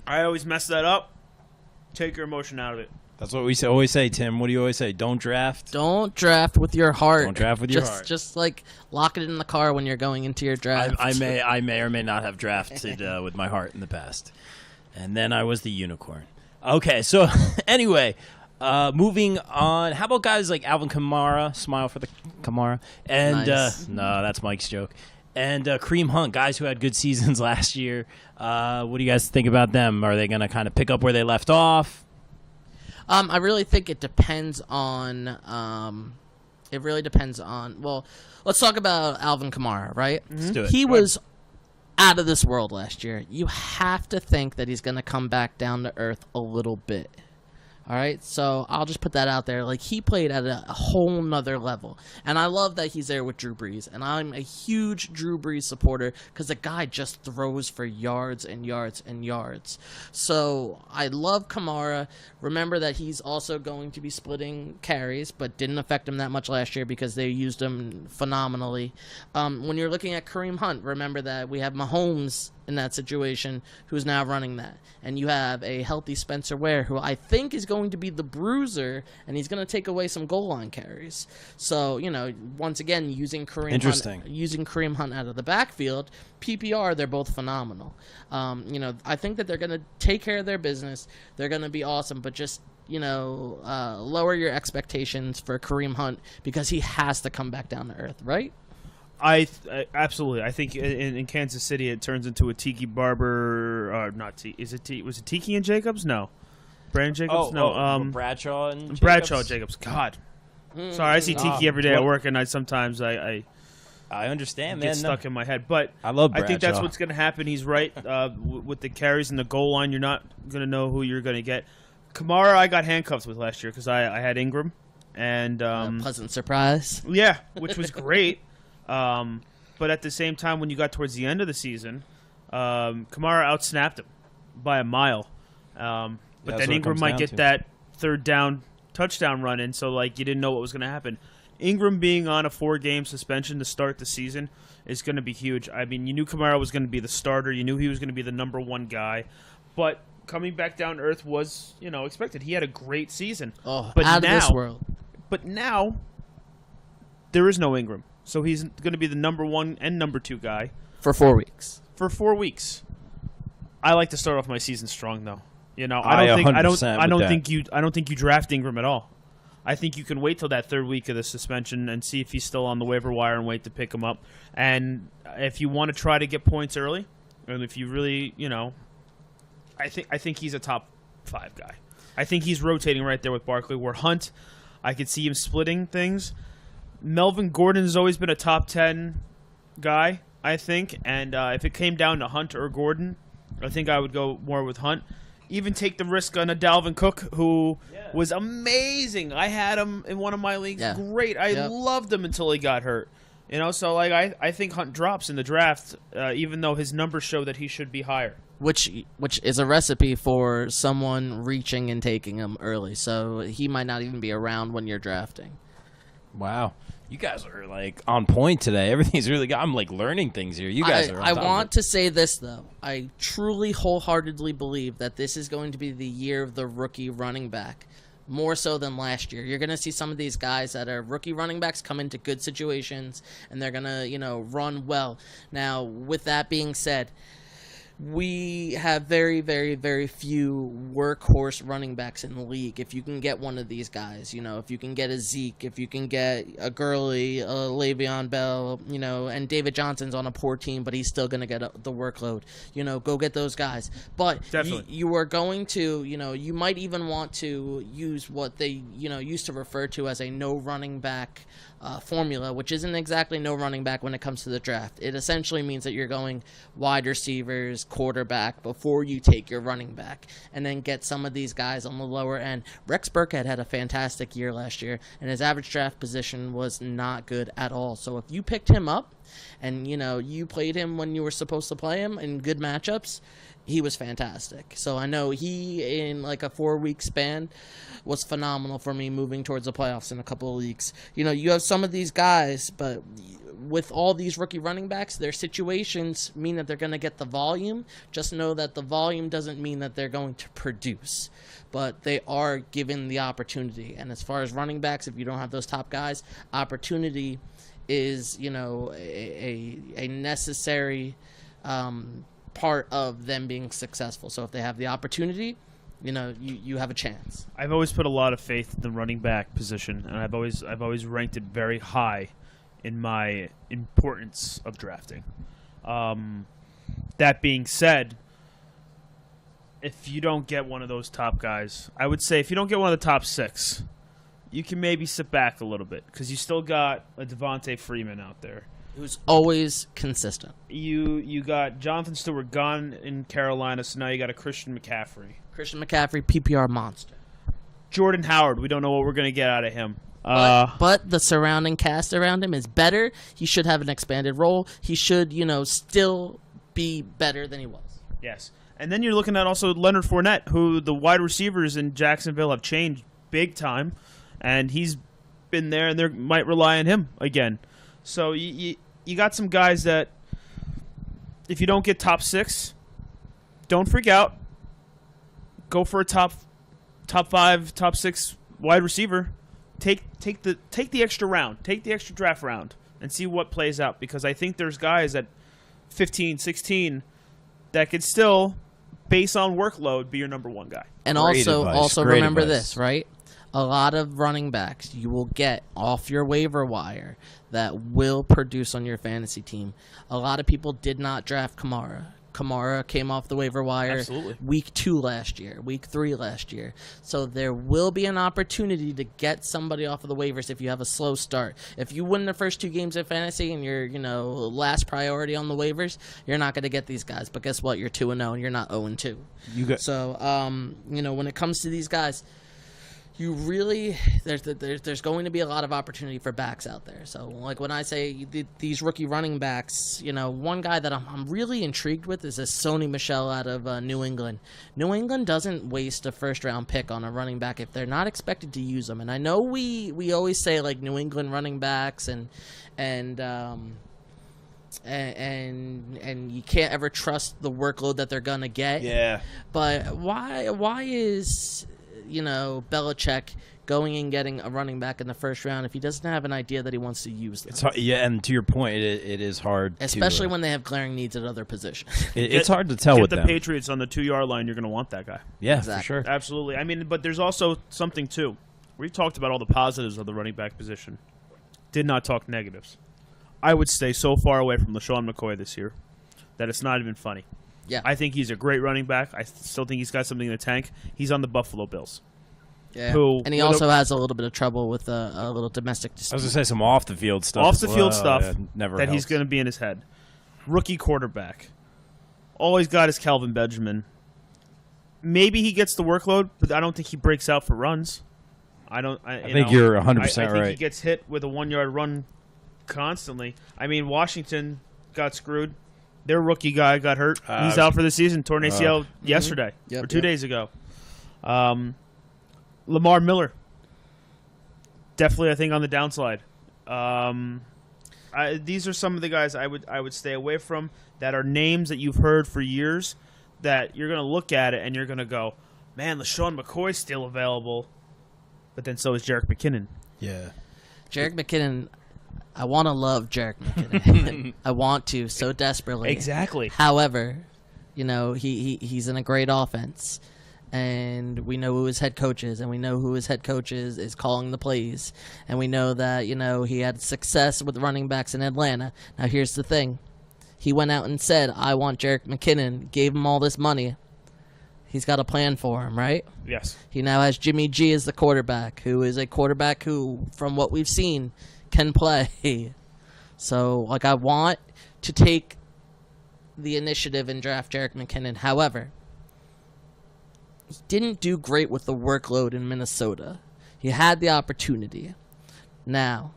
I always mess that up. Take your emotion out of it. That's what we always say, Tim. What do you always say? Don't draft. Don't draft with your heart. Don't draft with your heart. Just lock it in the car when you're going into your draft. I may or may not have drafted with my heart in the past, and then I was the unicorn. Okay, so anyway, Moving on, how about guys like Alvin Kamara? Smile for the Kamara. And Nice. no, that's Mike's joke. And Kareem Hunt, guys who had good seasons last year. What do you guys think about them? Are they going to kind of pick up where they left off? I really think it depends on. It really depends on. Well, let's talk about Alvin Kamara, right? Let's do it. He Go ahead. was out of this world last year. You have to think that he's going to come back down to earth a little bit. All right, so I'll just put that out there. Like, he played at a whole nother level. And I love that he's there with Drew Brees. And I'm a huge Drew Brees supporter because the guy just throws for yards and yards and yards. So I love Kamara. Remember that he's also going to be splitting carries, but didn't affect him that much last year because they used him phenomenally. When you're looking at Kareem Hunt, remember that we have Mahomes in that situation who's now running that. And you have a healthy Spencer Ware who I think is going to be the bruiser, and he's going to take away some goal line carries. So, once again, using Kareem Hunt out of the backfield, PPR, they're both phenomenal. I think that they're going to take care of their business. They're going to be awesome, but just lower your expectations for Kareem Hunt because he has to come back down to earth, right? I absolutely. I think in Kansas City it turns into a Tiki Barber. Not Tiki. Was it Tiki and Jacobs? No. Brandon Jacobs? Bradshaw and Jacobs? Bradshaw Jacobs. God. Sorry, I see Tiki every day at work, and sometimes I understand, get man. stuck in my head. But I love Bradshaw. I think that's what's going to happen. He's right. With the carries and the goal line, you're not going to know who you're going to get. Kamara, I got handcuffs with last year because I had Ingram. And pleasant surprise. Yeah, which was great. But at the same time, when you got towards the end of the season, Kamara outsnapped him by a mile. But then Ingram might get that third down touchdown run in, so you didn't know what was going to happen. Ingram being on a 4-game suspension to start the season is going to be huge. I mean, you knew Kamara was going to be the starter. You knew he was going to be the number one guy. But coming back down to earth was, expected. He had a great season. Oh, but out now, of this world. But now, there is no Ingram. So he's going to be the number one and number two guy. For 4 weeks. For 4 weeks. I like to start off my season strong, though. I don't think you draft Ingram at all. I think you can wait till that third week of the suspension and see if he's still on the waiver wire and wait to pick him up. And if you want to try to get points early, and if you really, I think he's a top 5 guy. I think he's rotating right there with Barkley. Where Hunt, I could see him splitting things. Melvin Gordon has always been a top 10 guy, I think. And if it came down to Hunt or Gordon, I think I would go more with Hunt. Even take the risk on a Dalvin Cook, who was amazing. I had him in one of my leagues. Yeah. Great. I loved him until he got hurt. So I think Hunt drops in the draft, even though his numbers show that he should be higher. Which is a recipe for someone reaching and taking him early. So he might not even be around when you're drafting. Wow. You guys are on point today. Everything's really good. I'm learning things here. You guys are on I top want of it. to say this, though. I truly wholeheartedly believe that this is going to be the year of the rookie running back, more so than last year. You're going to see some of these guys that are rookie running backs come into good situations, and they're going to, run well. Now, with that being said, we have very, very, very few workhorse running backs in the league. If you can get one of these guys, if you can get a Zeke, if you can get a Gurley, a Le'Veon Bell, and David Johnson's on a poor team, but he's still going to get the workload. Go get those guys. But you are going to, you might even want to use what they, used to refer to as a no running back formula, which isn't exactly no running back when it comes to the draft. It essentially means that you're going wide receivers, quarterback before you take your running back, and then get some of these guys on the lower end. Rex Burkhead had a fantastic year last year, and his average draft position was not good at all. So if you picked him up and you played him when you were supposed to play him in good matchups, he was fantastic. So I know he, in a 4-week span, was phenomenal for me moving towards the playoffs in a couple of leagues. You have some of these guys, but with all these rookie running backs, their situations mean that they're going to get the volume. Just know that the volume doesn't mean that they're going to produce, but they are given the opportunity. And as far as running backs, if you don't have those top guys, opportunity is, a necessary part of them being successful. So if they have the opportunity, you have a chance. I've always put a lot of faith in the running back position, and I've always ranked it very high in my importance of drafting. That being said, if you don't get one of those top guys, I would say if you don't get one of the top 6, you can maybe sit back a little bit because you still got a Devontae Freeman out there. Who's always consistent. You got Jonathan Stewart gone in Carolina, so now you got a Christian McCaffrey. Christian McCaffrey, PPR monster. Jordan Howard, we don't know what we're going to get out of him. But the surrounding cast around him is better. He should have an expanded role. He should, still be better than he was. Yes. And then you're looking at also Leonard Fournette, who the wide receivers in Jacksonville have changed big time, and he's been there, and they might rely on him again. So you got some guys that if you don't get top 6, don't freak out. Go for a top 5, top 6 wide receiver. Take the extra round. Take the extra draft round and see what plays out, because I think there's guys at 15, 16 that could still, based on workload, be your number 1 guy. And Great also Great remember advice. this, right? A lot of running backs you will get off your waiver wire that will produce on your fantasy team. A lot of people did not draft Kamara. Kamara came off the waiver wire week 2 last year, week 3 last year. So there will be an opportunity to get somebody off of the waivers if you have a slow start. If you win the first 2 games of fantasy and you're, last priority on the waivers, you're not going to get these guys. But guess what? You're 2-0 and you're not 0-2. So, when it comes to these guys, you really there's going to be a lot of opportunity for backs out there. So like when I say these rookie running backs, one guy that I'm really intrigued with is this Sony Michel out of New England. New England doesn't waste a first round pick on a running back if they're not expected to use them. And I know we always say like New England running backs and you can't ever trust the workload that they're gonna get. Yeah. But why is Belichick going and getting a running back in the first round if he doesn't have an idea that he wants to use them? It's hard, and to your point, it is hard, especially when they have glaring needs at other positions. It's hard to tell with the them. Patriots on the 2-yard line, you're going to want that guy. Yeah, exactly. for sure. Absolutely. I mean, but there's also something too. We've talked about all the positives of the running back position. Did not talk negatives. I would stay so far away from LaShawn McCoy this year that it's not even funny. Yeah. I think he's a great running back. I still think he's got something in the tank. He's on the Buffalo Bills. Yeah. And he also has a little bit of trouble with a little domestic dispute. I was going to say some off-the-field stuff. Off-the-field stuff never that helps. he's going to be in his head. Rookie quarterback. All he's got is Calvin Benjamin. Maybe he gets the workload, but I don't think he breaks out for runs. I think you're 100% right. I think he right. gets hit with a 1-yard run constantly. I mean, Washington got screwed. Their rookie guy got hurt. He's out for the season. Torn ACL yesterday or 2 days ago. Lamar Miller. Definitely, I think, on the downslide. These are some of the guys I would stay away from that are names that you've heard for years that you're going to look at it and you're going to go, man, LaShawn McCoy's still available. But then so is Jerick McKinnon. Yeah. Jerick McKinnon, I want to love Jerick McKinnon. I want to so desperately. Exactly. However, he's in a great offense. And we know who his head coach is, and we know who his head coach is calling the plays. And we know that, he had success with running backs in Atlanta. Now, here's the thing. He went out and said, I want Jerick McKinnon, gave him all this money. He's got a plan for him, right? Yes. He now has Jimmy G as the quarterback, who is a quarterback who, from what we've seen, can play. So, I want to take the initiative and draft Jerick McKinnon. However, he didn't do great with the workload in Minnesota. He had the opportunity. Now,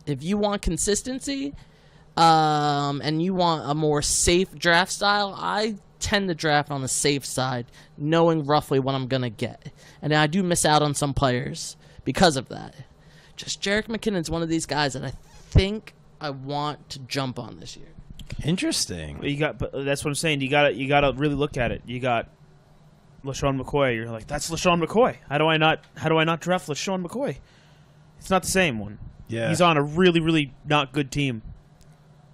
if you want consistency and you want a more safe draft style, I tend to draft on the safe side, knowing roughly what I'm going to get. And I do miss out on some players because of that. Just Jerick McKinnon's one of these guys that I think I want to jump on this year. Interesting. But that's what I'm saying. You got to really look at it. You got LaShawn McCoy. You're like, that's LaShawn McCoy. How do I not draft LaShawn McCoy? It's not the same one. Yeah. He's on a really, really not good team.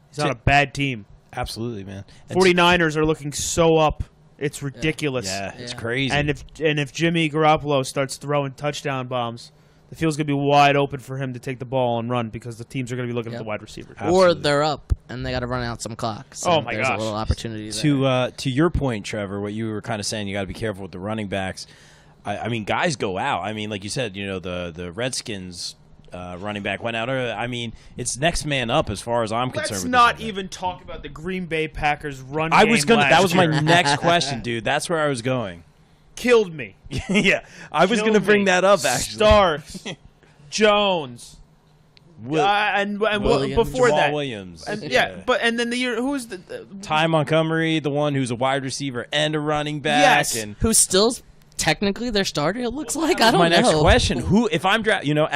He's on a bad team. Absolutely, man. 49ers are looking so up It's ridiculous. Yeah, it's crazy. And if Jimmy Garoppolo starts throwing touchdown bombs, the field's going to be wide open for him to take the ball and run because the teams are going to be looking at the wide receiver. Or they're up and they got to run out some clock. So oh my there's gosh! a little opportunity there. To your point, Trevor, what you were kind of saying, you got to be careful with the running backs. I mean, guys go out. I mean, like you said, the Redskins running back went out. I mean, it's next man up as far as I'm concerned. Let's with not even talk about the Green Bay Packers run. I was gonna. That was my next question, dude. That's where I was going. Killed me. Yeah, I was gonna bring that up actually. Starks, Jones, and Williams. before Jamal that, Williams. and, and then the year who was the Ty Montgomery, the one who's a wide receiver and a running back. Yes. And Who's still technically their starter, it looks like. I don't know. my next question: Who, if I'm as you a don't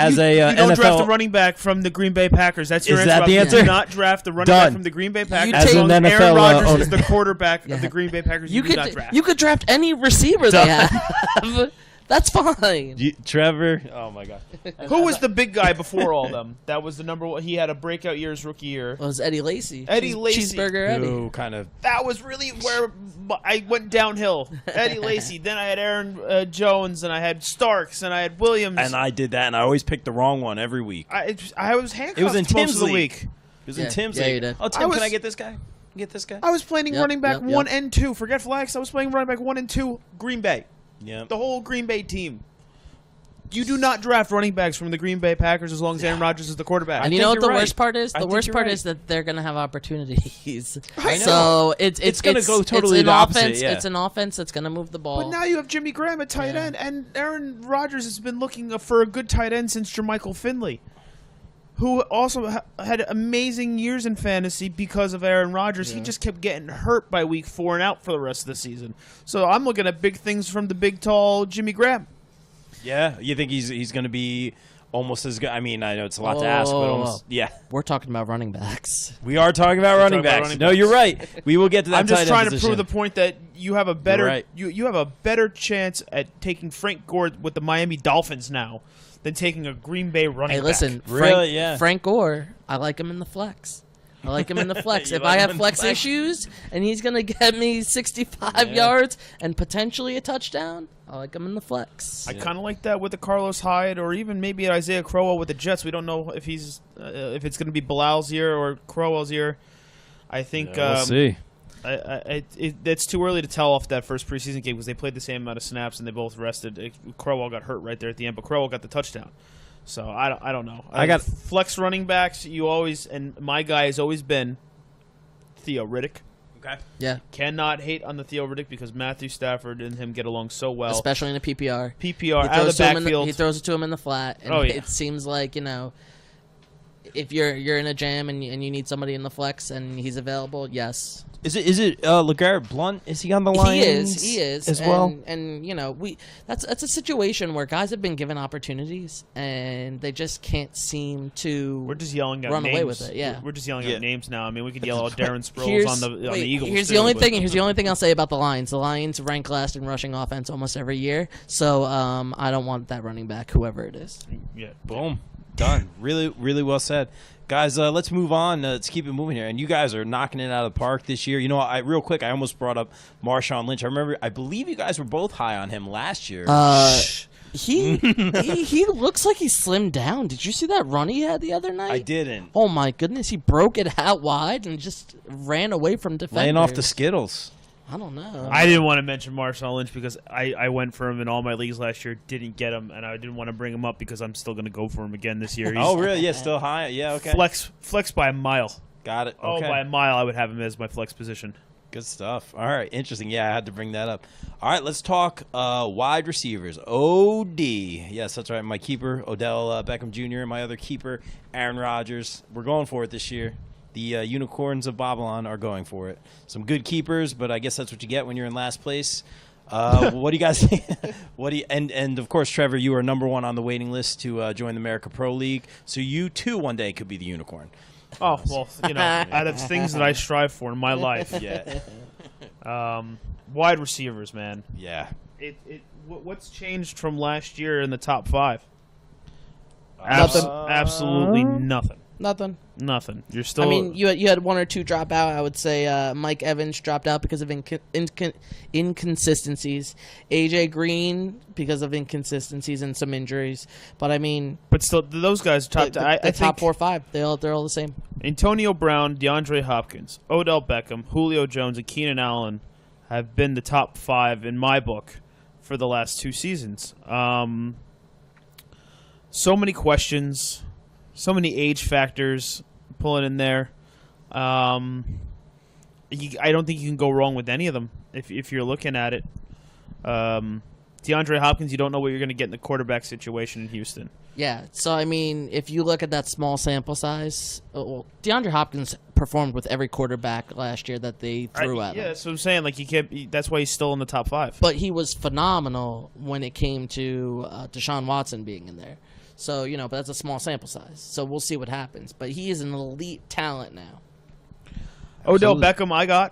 NFL, draft a running back from the Green Bay Packers. That's your Is that the You answer? do not draft the running back from the Green Bay Packers. As an Aaron NFL Rodgers owner. is the quarterback of the Green Bay Packers. You do not draft. You could draft any receiver they have. That's fine. Trevor. Oh my God. Who was the big guy before all them? That was the number one. He had a breakout year his rookie year. Well, it was Eddie Lacy. Eddie Lacy. Cheeseburger Eddie. Who kind of That was really where I went downhill. Eddie Lacy. Then I had Aaron Jones, and I had Starks, and I had Williams. and I did that, and I always picked the wrong one every week. I was handcuffed It was in most Tim's of the league. week. It was Yeah, in Tim's yeah, league. you did. Oh, Tim, can I get this guy? Get this guy? I was playing Yep, running back yep, 1 yep. and 2. Forget flex. I was playing running back 1 and 2. Green Bay. Yeah. The whole Green Bay team. You do not draft running backs from the Green Bay Packers as long as Aaron Rodgers is the quarterback. And you know what you're the right. worst part is? I The think worst you're part right. is that they're going to have opportunities. I know. So it's gonna go totally it's an the opposite, offense. yeah. It's an offense that's going to move the ball. But now you have Jimmy Graham at tight end, and Aaron Rodgers has been looking for a good tight end since Jermichael Finley, who also had amazing years in fantasy because of Aaron Rodgers. He just kept getting hurt by week 4 and out for the rest of the season. So I'm looking at big things from the big, tall Jimmy Graham. Yeah, you think he's going to be almost as good? I mean, I know it's a lot to ask, but almost. Yeah, We're talking about running backs. we are talking about running talking about backs. running No, backs. you're right. We will get to that. I'm just tight end trying to position. prove the point that you have a better right. you have a better chance at taking Frank Gore with the Miami Dolphins now than taking a Green Bay running Hey, back. listen, Really? Yeah. Frank Gore, I like him in the flex. I like him in the flex. You If like I him have in the flex flex? issues and he's going to get me 65 yards and potentially a touchdown, I like him in the flex. I kind of like that with the Carlos Hyde or even maybe Isaiah Crowell with the Jets. We don't know if he's if it's going to be Bilal's year or Crowell's year. I think We'll see. It's too early to tell off that first preseason game because they played the same amount of snaps and they both rested. Crowell got hurt right there at the end, but Crowell got the touchdown. So I don't know. I got flex running backs. You always and my guy has always been Theo Riddick. Okay. Yeah, Cannot hate on the Theo Riddick because Matthew Stafford and him get along so well. especially in a PPR. PPR He out of the throws to him backfield. he throws it to him in the flat. And Oh, yeah. It seems like, if you're in a jam and you need somebody in the flex and he's available, yes. Is it LeGarrette Blount? Is he on the line? He is as well. And that's a situation where guys have been given opportunities and they just can't seem to. We're just yelling out run names. away with it, yeah. We're just yelling Yeah. out names now. I mean, we could yell out Darren Sproles on the Eagles. Here's too, the only but- thing. Here's the only thing I'll say about the Lions. The Lions rank last in rushing offense almost every year. So I don't want that running back, whoever it is. Yeah. Boom. Done. Really, really well said. Guys, let's move on. Let's keep it moving here. And you guys are knocking it out of the park this year. Real quick, I almost brought up Marshawn Lynch. I believe you guys were both high on him last year. He looks like he slimmed down. Did you see that run he had the other night? I didn't. Oh my goodness, he broke it out wide and just ran away from defenders. Laying off the Skittles. I don't know. I didn't want to mention Marshawn Lynch because I went for him in all my leagues last year, didn't get him, and I didn't want to bring him up because I'm still going to go for him again this year. He's Oh, really? Yeah, still high. Yeah, okay. flex by a mile. Got it. Oh, Okay. by a mile, I would have him as my flex position. Good stuff. All right, interesting. Yeah, I had to bring that up. All right, let's talk wide receivers. OD. Yes, that's right. My keeper, Odell Beckham Jr., and my other keeper, Aaron Rodgers. We're going for it this year. The Unicorns of Babylon are going for it. Some good keepers, but I guess that's what you get when you're in last place. What do you guys think? And of course, Trevor, you are number one on the waiting list to join the America Pro League. So you too one day could be the unicorn. Oh, well, out of things that I strive for in my life. Yeah. Wide receivers, man. Yeah. What's changed from last year in the top 5? Nothing. Absolutely nothing. Nothing. Nothing. You're still. I mean, you had one or two drop out. I would say Mike Evans dropped out because of inconsistencies. AJ Green because of inconsistencies and some injuries. But I mean, but still, those guys top. The I top think 4 or 5. They're all the same. Antonio Brown, DeAndre Hopkins, Odell Beckham, Julio Jones, and Keenan Allen have been the top 5 in my book for the last 2 seasons. So many questions, so many age factors pulling in there. I don't think you can go wrong with any of them if you're looking at it. DeAndre Hopkins, you don't know what you're going to get in the quarterback situation in Houston. Yeah, so I mean, if you look at that small sample size, DeAndre Hopkins performed with every quarterback last year that they threw at him. Yeah, that's what I'm saying. Like, you can't. That's why he's still in the top 5. But he was phenomenal when it came to Deshaun Watson being in there. So, but that's a small sample size. So we'll see what happens. But he is an elite talent now. Odell Beckham,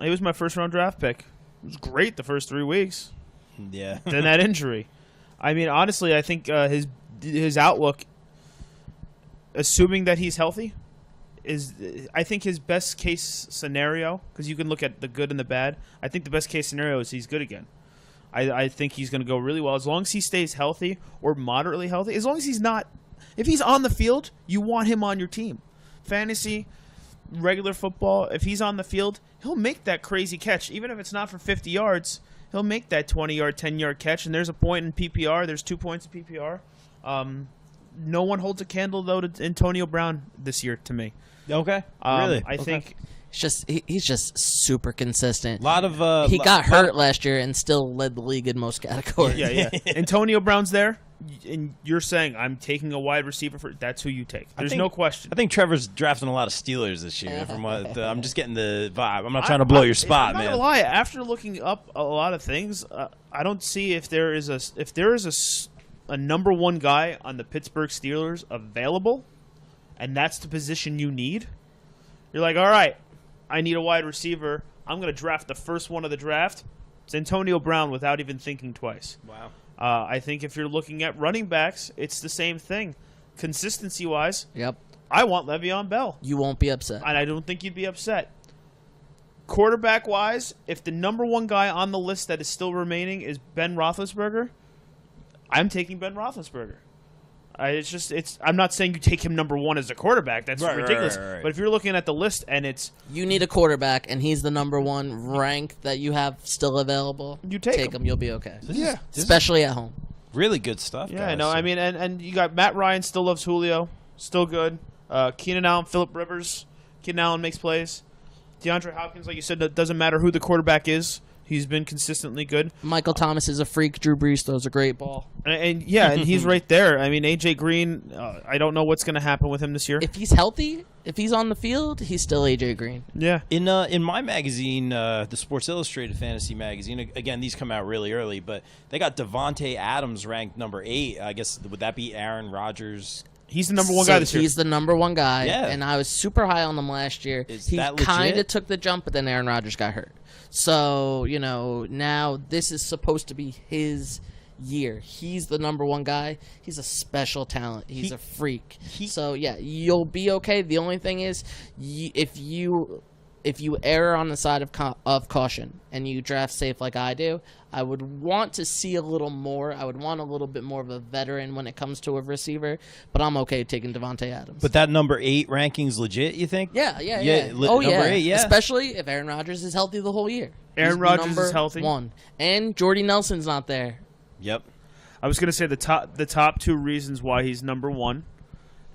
he was my first-round draft pick. It was great the first 3 weeks. Yeah. Then that injury. I mean, honestly, I think his outlook, assuming that he's healthy, I think his best case scenario, because you can look at the good and the bad. I think the best case scenario is he's good again. I think he's going to go really well as long as he stays healthy or moderately healthy. As long as he's not, if he's on the field, you want him on your team. Fantasy, regular football, if he's on the field, he'll make that crazy catch. Even if it's not for 50 yards, he'll make that 20-yard, 10-yard catch. And there's a point in PPR. There's 2 points in PPR. No one holds a candle, though, to Antonio Brown this year to me. Okay. Really? I think He's just super consistent. A lot of he got hurt last year and still led the league in most categories. Yeah. Antonio Brown's there, and you're saying I'm taking a wide receiver that's who you take. There's no question. I think Trevor's drafting a lot of Steelers this year. From what I'm just getting the vibe. I'm not trying to blow your spot, man. I'm not gonna lie. After looking up a lot of things, I don't see if there is a number 1 guy on the Pittsburgh Steelers available, and that's the position you need. You're like, all right, I need a wide receiver. I'm going to draft the first one of the draft. It's Antonio Brown without even thinking twice. Wow. I think if you're looking at running backs, it's the same thing. Consistency-wise, Yep. I want Le'Veon Bell. You won't be upset. And I don't think you'd be upset. Quarterback-wise, if the number 1 guy on the list that is still remaining is Ben Roethlisberger, I'm taking Ben Roethlisberger. I'm not saying you take him number 1 as a quarterback. That's ridiculous. Right. But if you're looking at the list and it's... You need a quarterback, and he's the number 1 rank that you have still available. You take him. You'll be okay. Yeah. Especially at home. Really good stuff, Yeah, guys. I know. I mean, and you got Matt Ryan still loves Julio. Still good. Keenan Allen, Phillip Rivers. Keenan Allen makes plays. DeAndre Hopkins, like you said, it doesn't matter who the quarterback is. He's been consistently good. Michael Thomas is a freak. Drew Brees throws a great ball. And he's right there. I mean, AJ Green, I don't know what's going to happen with him this year. If he's healthy, if he's on the field, he's still AJ Green. Yeah. In my magazine, the Sports Illustrated Fantasy magazine, again, these come out really early, but they got Devontae Adams ranked number 8. I guess, would that be Aaron Rodgers? He's the number 1 guy this year. He's the number 1 guy, yeah. And I was super high on him last year. He kind of took the jump, but then Aaron Rodgers got hurt. So, now this is supposed to be his year. He's the number 1 guy. He's a special talent. He's a freak. So, yeah, you'll be okay. The only thing is, if you err on the side of caution and you draft safe like I do, I would want to see a little more. I would want a little bit more of a veteran when it comes to a receiver, but I'm okay taking Devontae Adams. But that number 8 ranking's legit, you think? Yeah. Number 8, yeah. Especially if Aaron Rodgers is healthy the whole year. Aaron Rodgers is healthy. 1. And Jordy Nelson's not there. Yep. I was going to say the top 2 reasons why he's number 1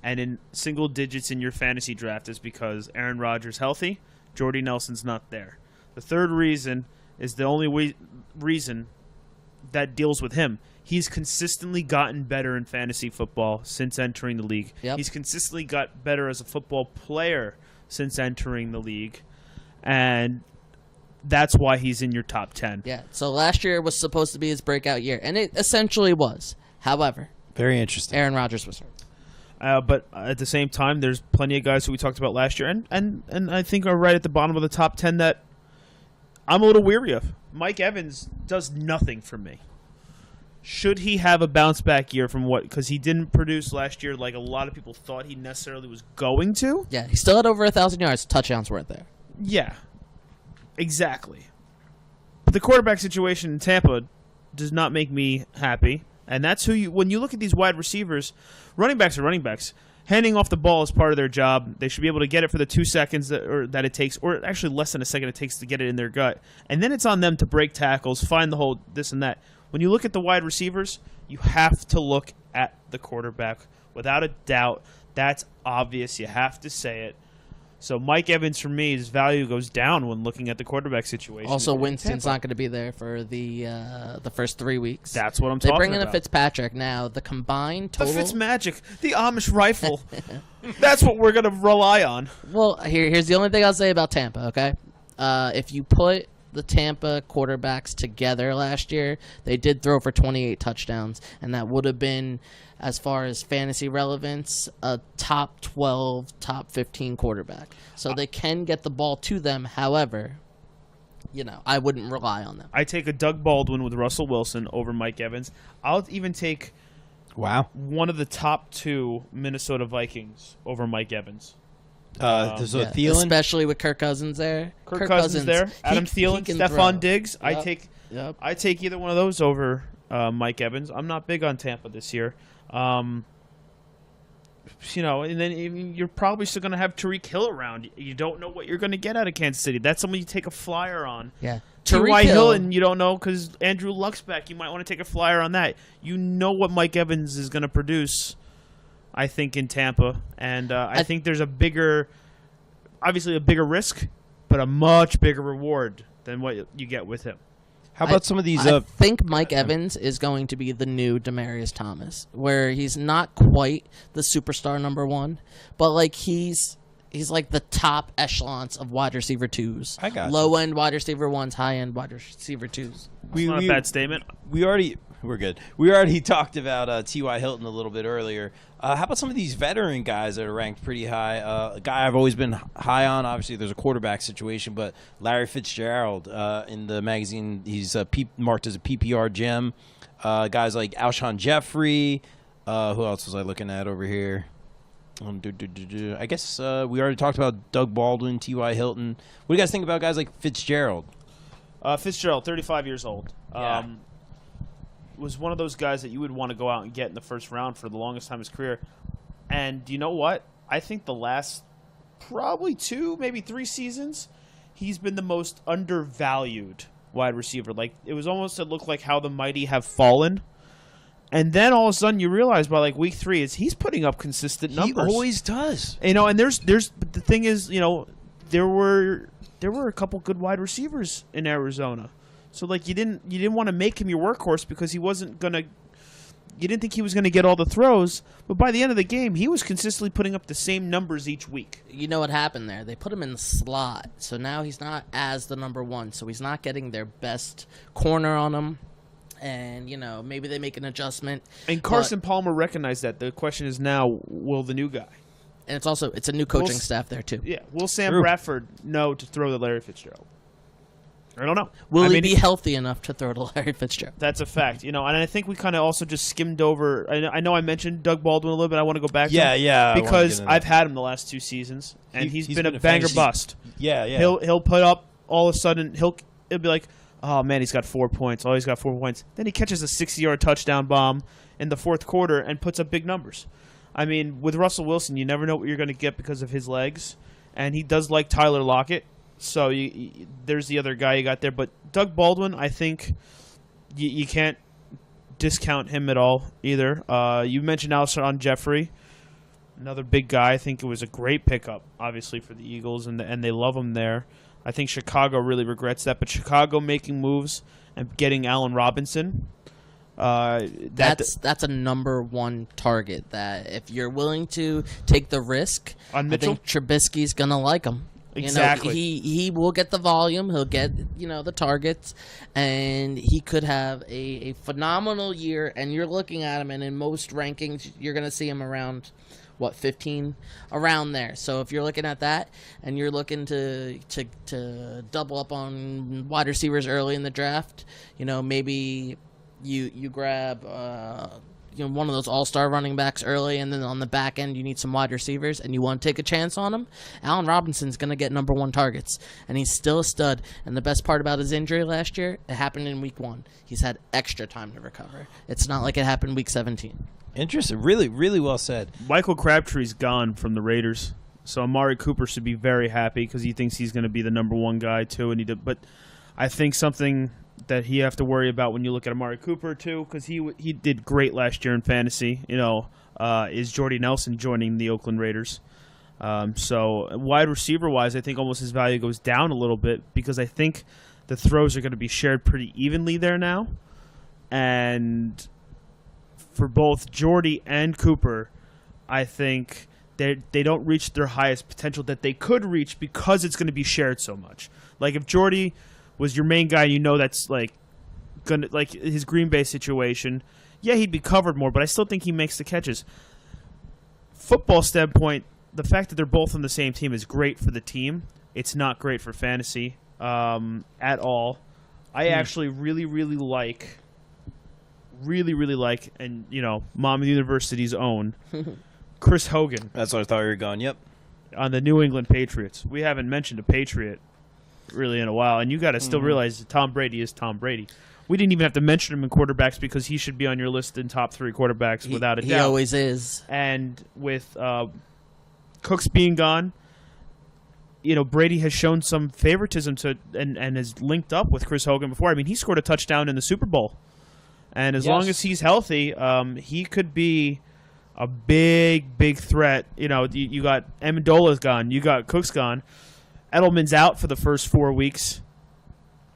and in single digits in your fantasy draft is because Aaron Rodgers healthy, Jordy Nelson's not there. The third reason is the only reason that deals with him. He's consistently gotten better in fantasy football since entering the league. Yep. He's consistently got better as a football player since entering the league. And that's why he's in your top 10. Yeah, so last year was supposed to be his breakout year, and it essentially was. However, very interesting. Aaron Rodgers was hurt. But at the same time, there's plenty of guys who we talked about last year, and I think are right at the bottom of the top 10 that I'm a little weary of. Mike Evans does nothing for me. Should he have a bounce back year from what? Because he didn't produce last year like a lot of people thought he necessarily was going to. Yeah, he still had over 1,000 yards. Touchdowns weren't there. Yeah, exactly. But the quarterback situation in Tampa does not make me happy, and that's who you. When you look at these wide receivers, running backs are running backs. Handing off the ball is part of their job. They should be able to get it for the 2 seconds that it takes, or actually less than a second it takes to get it in their gut. And then it's on them to break tackles, find the hole, this and that. When you look at the wide receivers, you have to look at the quarterback. Without a doubt, that's obvious. You have to say it. So Mike Evans, for me, his value goes down when looking at the quarterback situation. Also, Winston's not going to be there for the first 3 weeks. That's what I'm talking about. They bring in a Fitzpatrick now. The combined total. The Fitzmagic, the Amish rifle. That's what we're going to rely on. Well, here's the only thing I'll say about Tampa. Okay, if you put the Tampa quarterbacks together last year, they did throw for 28 touchdowns, and that would have been, as far as fantasy relevance, a top 12, top 15 quarterback. So they can get the ball to them. However, I wouldn't rely on them. I take a Doug Baldwin with Russell Wilson over Mike Evans. I'll even take one of the top 2 Minnesota Vikings over Mike Evans. Thielen? Especially with Kirk Cousins there. Kirk Cousins there. Adam Thielen, Stephon Diggs. Yep. I take either one of those over Mike Evans. I'm not big on Tampa this year. And then you're probably still going to have Tyreek Hill around. You don't know what you're going to get out of Kansas City. That's someone you take a flyer on. Yeah. T.Y. Hill, and you don't know because Andrew Luck's back. You might want to take a flyer on that. You know what Mike Evans is going to produce, I think, in Tampa. And I think there's obviously a bigger risk, but a much bigger reward than what you get with him. How about some of these? I think Mike Evans is going to be the new Demaryius Thomas, where he's not quite the superstar number 1, but he's like the top echelons of wide receiver 2s. I got low end wide receiver 1s, high end wide receiver 2s. Not a bad statement. We're good. We already talked about T.Y. Hilton a little bit earlier. How about some of these veteran guys that are ranked pretty high? A guy I've always been high on, obviously there's a quarterback situation, but Larry Fitzgerald in the magazine, he's marked as a PPR gem. Guys like Alshon Jeffrey. Who else was I looking at over here? I guess we already talked about Doug Baldwin, T.Y. Hilton. What do you guys think about guys like Fitzgerald? Fitzgerald, 35 years old. Yeah. Was one of those guys that you would want to go out and get in the first round for the longest time of his career. And you know what? I think the last probably 2, maybe 3 seasons, he's been the most undervalued wide receiver. It was almost, it looked like how the mighty have fallen. And then all of a sudden you realize by week 3 he's putting up consistent numbers. He always does. And there's but the thing is, there were a couple good wide receivers in Arizona. So you didn't want to make him your workhorse because you didn't think he was gonna get all the throws, but by the end of the game he was consistently putting up the same numbers each week. You know what happened there? They put him in the slot, so now he's not as the number 1, so he's not getting their best corner on him. And maybe they make an adjustment. And Carson Palmer recognized that. The question is now, will the new guy? And it's a new coaching staff there too. Yeah, will Sam Bradford know to throw to Larry Fitzgerald? I don't know. Will he be healthy enough to throw to Larry Fitzgerald? That's a fact. And I think we kind of also just skimmed over. I know I mentioned Doug Baldwin a little bit. I want to go back to him. Yeah. Because I've had him the last 2 seasons, and he's been a banger bust. Yeah. He'll put up, all of a sudden, it'll be like, oh, man, he's got 4 points. Oh, he's got 4 points. Then he catches a 60-yard touchdown bomb in the 4th quarter and puts up big numbers. I mean, with Russell Wilson, you never know what you're going to get because of his legs. And he does like Tyler Lockett. So there's the other guy you got there. But Doug Baldwin, I think you can't discount him at all either. You mentioned Alshon Jeffrey, another big guy. I think it was a great pickup, obviously, for the Eagles, and they love him there. I think Chicago really regrets that. But Chicago making moves and getting Allen Robinson. That's a number 1 target that if you're willing to take the risk, on Mitchell? I think Trubisky's going to like him. Exactly. He will get the volume. He'll get the targets, and he could have a phenomenal year. And you're looking at him, and in most rankings, you're going to see him around 15 around there. So if you're looking at that, and you're looking to double up on wide receivers early in the draft, maybe you grab one of those all-star running backs early, and then on the back end you need some wide receivers, and you want to take a chance on him, Allen Robinson's going to get number 1 targets, and he's still a stud. And the best part about his injury last year, it happened in week 1. He's had extra time to recover. It's not like it happened week 17. Interesting. Really, really well said. Michael Crabtree's gone from the Raiders, so Amari Cooper should be very happy because he thinks he's going to be the number 1 guy too. But I think something that you have to worry about when you look at Amari Cooper too, because he did great last year in fantasy. Is Jordy Nelson joining the Oakland Raiders? So wide receiver wise, I think almost his value goes down a little bit because I think the throws are going to be shared pretty evenly there now, and for both Jordy and Cooper, I think they don't reach their highest potential that they could reach because it's going to be shared so much. Like if Jordy was your main guy, that's gonna his Green Bay situation. Yeah, he'd be covered more, but I still think he makes the catches. Football standpoint, the fact that they're both on the same team is great for the team. It's not great for fantasy at all. I actually really like, and Mom University's own Chris Hogan. That's what I thought you were going. Yep. On the New England Patriots. We haven't mentioned a Patriot really in a while, and you got to still realize that Tom Brady is Tom Brady. We didn't even have to mention him in quarterbacks because he should be on your list in top 3 quarterbacks without a doubt. He always is. And with Cooks being gone, Brady has shown some favoritism to and has linked up with Chris Hogan before. I mean, he scored a touchdown in the Super Bowl, and as long as he's healthy, he could be a big threat. You got Amendola's gone, you got Cooks gone. Edelman's out for the first 4 weeks.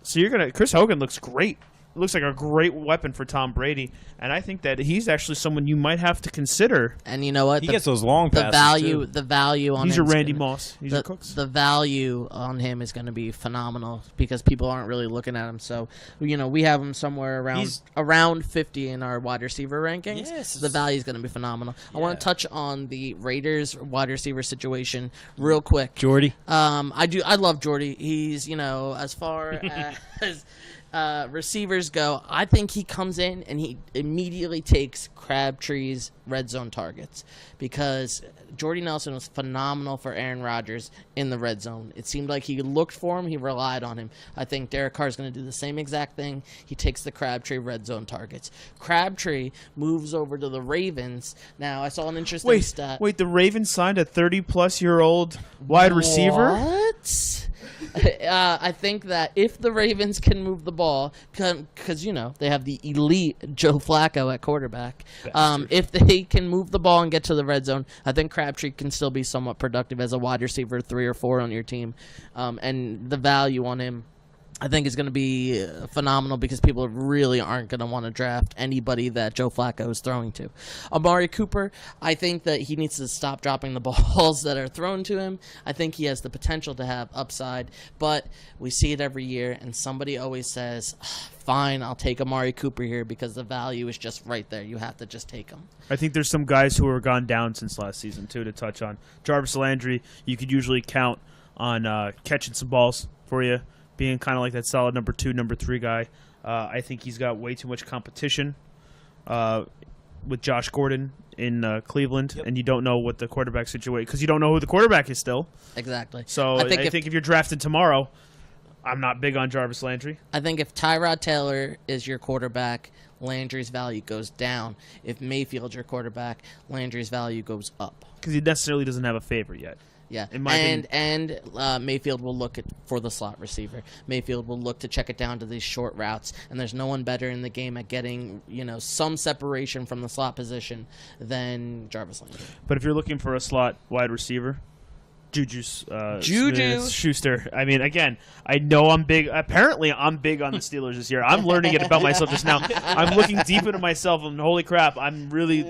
So Chris Hogan looks great. Looks like a great weapon for Tom Brady. And I think that he's actually someone you might have to consider. And you know what? He gets those long passes, the value on him. He's your Randy Moss. He's your Cooks. The value on him is going to be phenomenal because people aren't really looking at him. So, we have him somewhere around 50 in our wide receiver rankings. Yes. The value is going to be phenomenal. Yeah. I want to touch on the Raiders wide receiver situation real quick. Jordy. I love Jordy. He's, as far as receivers go, I think he comes in and he immediately takes Crabtree's red zone targets because Jordy Nelson was phenomenal for Aaron Rodgers in the red zone. It seemed like he looked for him, he relied on him. I think Derek Carr is going to do the same exact thing. He takes the Crabtree red zone targets. Crabtree moves over to the Ravens. Now, I saw an interesting stat. Wait, the Ravens signed a 30-plus-year-old wide receiver? What? I think that if the Ravens can move the ball, because, they have the elite Joe Flacco at quarterback, if they can move the ball and get to the red zone, I think Crabtree can still be somewhat productive as a wide receiver 3 or 4 on your team. And the value on him, I think, is going to be phenomenal because people really aren't going to want to draft anybody that Joe Flacco is throwing to. Amari Cooper, I think that he needs to stop dropping the balls that are thrown to him. I think he has the potential to have upside, but we see it every year, and somebody always says, fine, I'll take Amari Cooper here because the value is just right there. You have to just take him. I think there's some guys who are gone down since last season, too, to touch on. Jarvis Landry, you could usually count on catching some balls for you, being kind of like that solid number 2, number 3 guy. I think he's got way too much competition with Josh Gordon in Cleveland, and you don't know what the quarterback situation, because you don't know who the quarterback is still. Exactly. So I think if you're drafted tomorrow, I'm not big on Jarvis Landry. I think if Tyrod Taylor is your quarterback, Landry's value goes down. If Mayfield's your quarterback, Landry's value goes up. Because he necessarily doesn't have a favorite yet. Yeah, and Mayfield will look for the slot receiver. Mayfield will look to check it down to these short routes, and there's no one better in the game at getting some separation from the slot position than Jarvis Landry. But if you're looking for a slot wide receiver, Juju Smith-Schuster. I mean, again, I know I'm big. Apparently, I'm big on the Steelers this year. I'm learning it about myself just now. I'm looking deep into myself, and holy crap, I'm really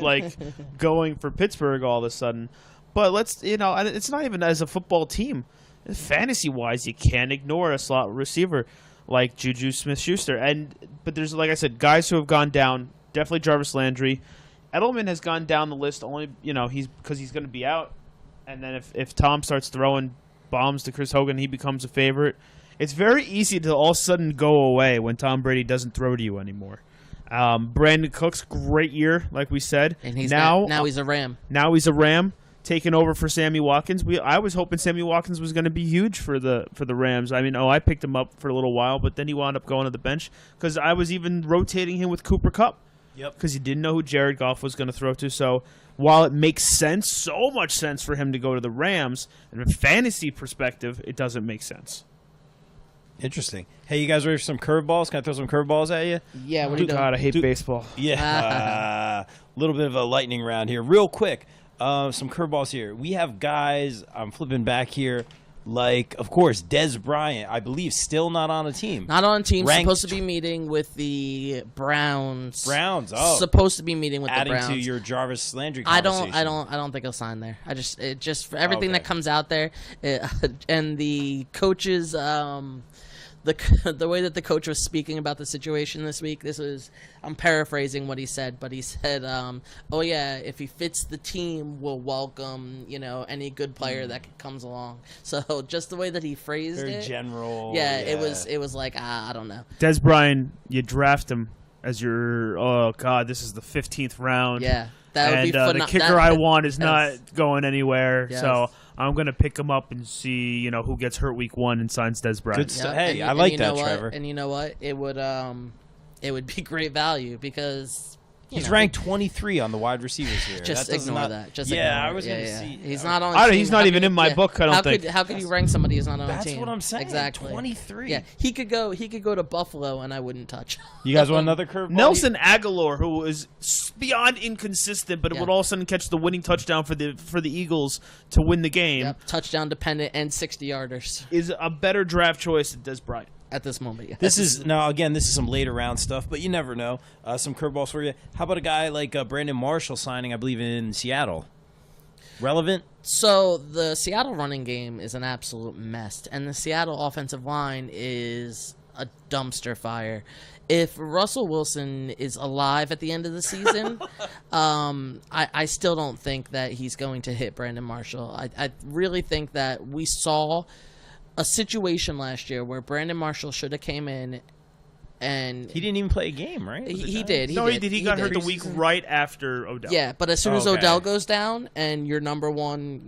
going for Pittsburgh all of a sudden. But it's not even as a football team. Fantasy-wise, you can't ignore a slot receiver like Juju Smith-Schuster. But there's, like I said, guys who have gone down. Definitely Jarvis Landry. Edelman has gone down the list only, because he's going to be out. And then if Tom starts throwing bombs to Chris Hogan, he becomes a favorite. It's very easy to all of a sudden go away when Tom Brady doesn't throw to you anymore. Brandon Cooks, great year, like we said. And he's now he's a Ram. Now he's a Ram, taking over for Sammy Watkins. I was hoping Sammy Watkins was going to be huge for the Rams. I mean, I picked him up for a little while, but then he wound up going to the bench because I was even rotating him with Cooper Kupp. Yep. Because you didn't know who Jared Goff was going to throw to. So while it makes sense, so much sense for him to go to the Rams, in a fantasy perspective, it doesn't make sense. Interesting. Hey, you guys ready for some curveballs? Can I throw some curveballs at you? Yeah, what are you doing? God, I hate baseball. Yeah. A little bit of a lightning round here. Real quick, some curveballs here. We have guys, I'm flipping back here, like, of course, Des Bryant, I believe, still not on a team. Not on a team. Ranked Supposed to be meeting with the Browns. Oh. Supposed to be meeting with the Browns. Adding to your Jarvis Landry I conversation. don't think he'll sign there. It just for everything Okay. that comes out there, and the coaches, the way that the coach was speaking about the situation this week. I'm paraphrasing what he said, but he said, "Oh yeah, if he fits the team, we'll welcome any good player that comes along." So just the way that he phrased Very it, general. yeah, it was like I don't know. Des Bryant, you draft him as your, oh, God, this is the 15th round. Yeah, that would And be the kicker I want is not yes. going anywhere. Yes. So I'm going to pick him up and see, who gets hurt week 1 and signs Des Bryant. Good stuff. Hey, I like that, Trevor. And you know what? It would be great value because He's ranked 23 on the wide receivers here. Just that does ignore not, that. Just yeah, ignore I was it. going to Yeah. see. He's not on. A team. He's not How even could- in my yeah. book. I don't think. How could you rank somebody who's not on a That's team? what I'm saying. Exactly. 23. Yeah, he could go to Buffalo, and I wouldn't touch. You guys want another curveball? Nelson Aguilar, who is beyond inconsistent, but it Yeah. would all of a sudden catch the winning touchdown for the Eagles to win the game, Yep, touchdown dependent and 60-yarders is a better draft choice than Des Bryant. at this moment. Yeah. This is some later round stuff, but you never know. Some curveballs for you. How about a guy like Brandon Marshall signing, I believe, in Seattle? Relevant? So the Seattle running game is an absolute mess, and the Seattle offensive line is a dumpster fire. If Russell Wilson is alive at the end of the season, I still don't think that he's going to hit Brandon Marshall. I really think that we saw a situation last year where Brandon Marshall should have came in and He didn't even play a game, right? he did. He did. He got hurt the week right after Odell. Yeah, but as soon as Okay. Odell goes down and your number one,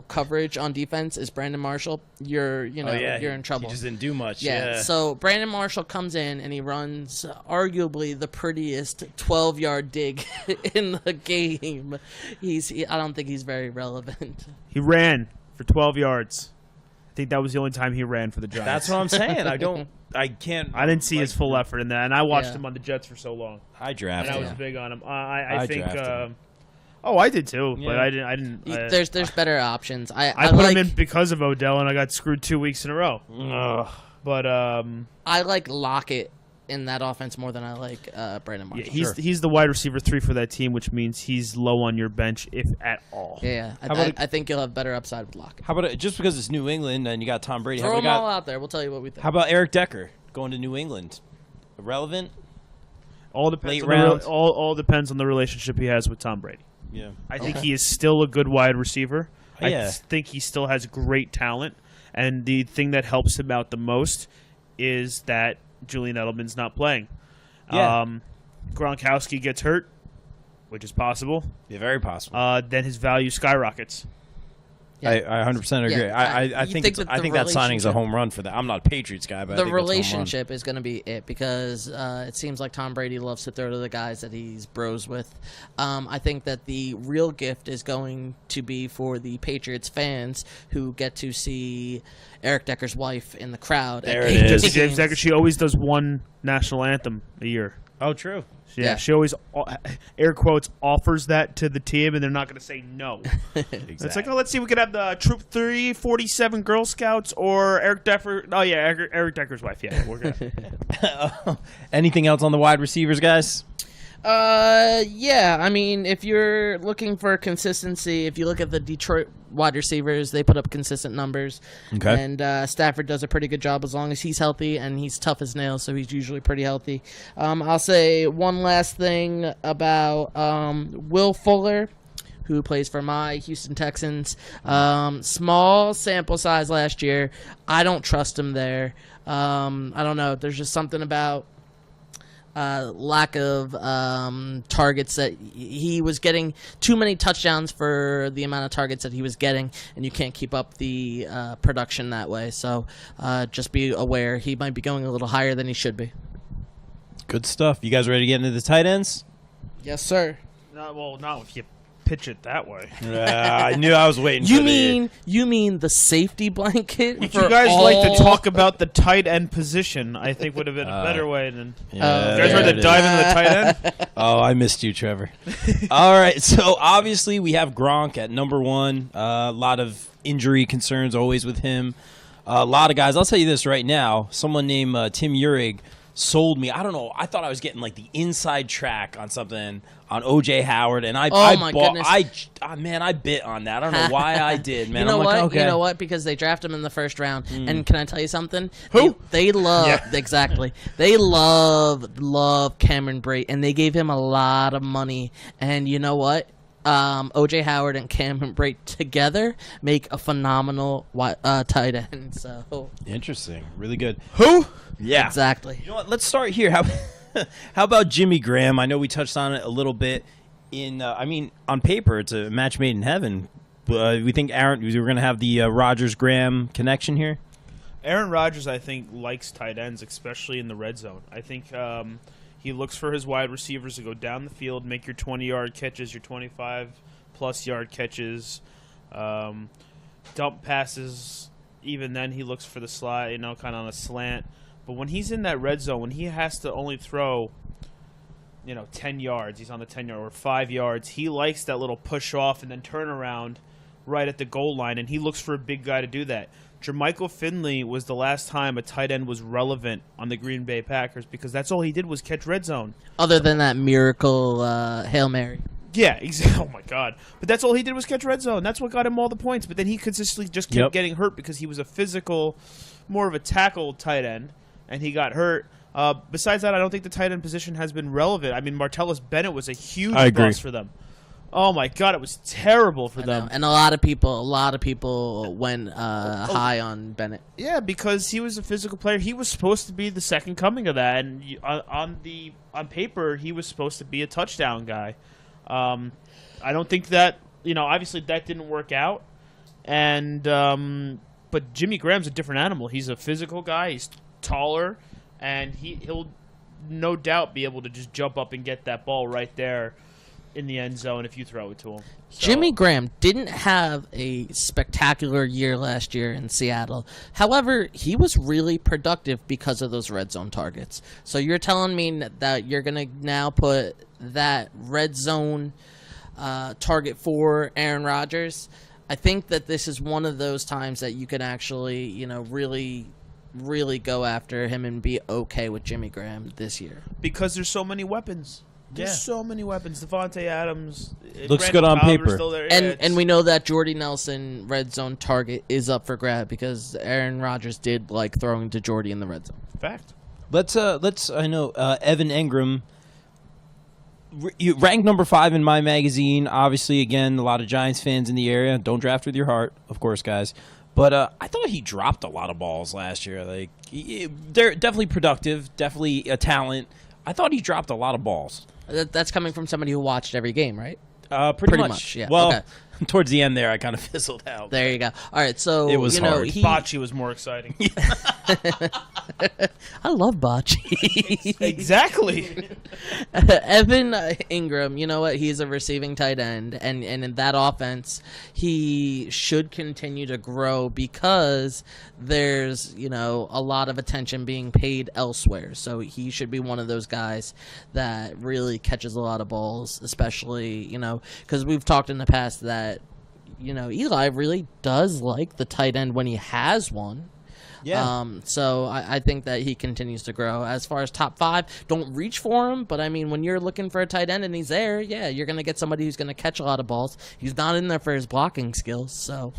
coverage on defense is Brandon Marshall, you're in trouble. He just didn't do much. Yeah. So Brandon Marshall comes in and he runs arguably the prettiest 12-yard dig in the game. I don't think he's very relevant. He ran for 12 yards. I think that was the only time he ran for the Giants. That's what I'm saying. I can't. I didn't see his full effort in that, and I watched Yeah. him on the Jets for so long, I and drafted I was him. big on him. I think. drafted him. I did too, but Yeah. I didn't. There's better options. I put like him in because of Odell, and I got screwed 2 weeks in a row. Ugh. But I like Lockett in that offense more than I like Brandon yeah, Marshall. he's the wide receiver 3 for that team, which means he's low on your bench, if at all. Yeah. about I think you'll have better upside with Lockett. How about just because it's New England and you got Tom Brady? Throw how them about all out there. We'll tell you what we think. How about Eric Decker going to New England? Relevant? All depends. Late On round. all depends on the relationship he has with Tom Brady. Yeah. I think he is still a good wide receiver. Yeah. I think he still has great talent, and the thing that helps him out the most is that Julian Edelman's not playing. Yeah. Gronkowski gets hurt, which is possible. Yeah, very possible. Then his value skyrockets. Yeah. I 100% agree. Yeah, I you think that signing's a home run for that. I'm not a Patriots guy, but I The think that's a home run. relationship is going to be it because it seems like Tom Brady loves to throw to the guys that he's bros with. I think that the real gift is going to be for the Patriots fans who get to see Eric Decker's wife in the crowd. There at it games. is. James Decker, she always does one national anthem a year. Oh, true. Yeah, Yeah. she always, air quotes, offers that to the team, and they're not going to say no. Exactly. It's like, oh, let's see, we could have the Troop 347 Girl Scouts or Eric Decker. Oh, yeah, Eric Decker's wife. Yeah, we're good. Anything else on the wide receivers, guys? Yeah. I mean, if you're looking for consistency, if you look at the Detroit wide receivers, they put up consistent numbers. Okay. And Stafford does a pretty good job as long as he's healthy, and he's tough as nails, so he's usually pretty healthy. I'll say one last thing about Will Fuller, who plays for my Houston Texans. Small sample size last year. I don't trust him there. I don't know. There's just something about lack of targets, that he was getting too many touchdowns for the amount of targets that he was getting, and you can't keep up the production that way. So just be aware he might be going a little higher than he should be. Good stuff. You guys ready to get into the tight ends? Yes, sir. Not if you pitch it that way. I knew I was waiting. You mean the safety blanket? Would you guys like to talk about the tight end position? I think would have been a better way than. Yeah, you guys ready to dive into the tight end? Oh, I missed you, Trevor. All right, so obviously we have Gronk at number 1. A lot of injury concerns always with him. A lot of guys. I'll tell you this right now. Someone named Tim Urig sold me. I don't know. I thought I was getting like the inside track on something on OJ Howard, and I bit on that. I don't know why I did, man. You know I'm what? like, okay. You know what? Because they drafted him in the first round, and can I tell you something? Who? They love exactly. They love Cameron Brate, and they gave him a lot of money. And you know what? OJ Howard and Cameron Brate together make a phenomenal tight end. So Interesting. Really good. Who? Yeah. exactly. You know what? Let's start here. How about Jimmy Graham? I know we touched on it a little bit. On paper, it's a match made in heaven. We think we're going to have the Rodgers-Graham connection here. Aaron Rodgers, I think, likes tight ends, especially in the red zone. I think he looks for his wide receivers to go down the field, make your 20-yard catches, your 25-plus yard catches, dump passes. Even then, he looks for the slide, kind of on a slant. But when he's in that red zone, when he has to only throw, 10 yards, he's on the 10-yard or 5 yards, he likes that little push off and then turn around right at the goal line, and he looks for a big guy to do that. Jermichael Finley was the last time a tight end was relevant on the Green Bay Packers because that's all he did was catch red zone. Other than that miracle Hail Mary. Yeah, exactly. Oh, my God. But that's all he did was catch red zone. That's what got him all the points. But then he consistently just kept getting hurt because he was a physical, more of a tackle tight end, and he got hurt. Besides that, I don't think the tight end position has been relevant. I mean, Martellus Bennett was a huge bust for them. Oh, my God, it was terrible for them. And a lot of people went high on Bennett. Yeah, because he was a physical player. He was supposed to be the second coming of that, and on paper, he was supposed to be a touchdown guy. I don't think that, obviously that didn't work out. And but Jimmy Graham's a different animal. He's a physical guy. He's taller, and he'll no doubt be able to just jump up and get that ball right there in the end zone if you throw it to him. So. Jimmy Graham didn't have a spectacular year last year in Seattle. However, he was really productive because of those red zone targets. So you're telling me that you're going to now put that red zone target for Aaron Rodgers? I think that this is one of those times that you can actually, really go after him and be okay with Jimmy Graham this year. Because there's so many weapons. There's so many weapons. Devontae Adams looks good on paper. Still there. And we know that Jordy Nelson red zone target is up for grab because Aaron Rodgers did like throwing to Jordy in the red zone. Fact. Let's Evan Engram, you ranked number 5 in my magazine. Obviously, again, a lot of Giants fans in the area. Don't draft with your heart, of course, guys. But I thought he dropped a lot of balls last year. They're definitely productive, definitely a talent. I thought he dropped a lot of balls. That's coming from somebody who watched every game, right? Pretty much. Yeah. Well, okay. Towards the end there, I kind of fizzled out. There you go. All right, so it was hard. Bocce was more exciting. I love Bocce. Exactly. Evan Ingram, you know what? He's a receiving tight end, and in that offense, he should continue to grow because there's a lot of attention being paid elsewhere. So he should be one of those guys that really catches a lot of balls, especially because we've talked in the past that Eli really does like the tight end when he has one. Yeah. So I think that he continues to grow. As far as top 5, don't reach for him. But, I mean, when you're looking for a tight end and he's there, yeah, you're going to get somebody who's going to catch a lot of balls. He's not in there for his blocking skills. So,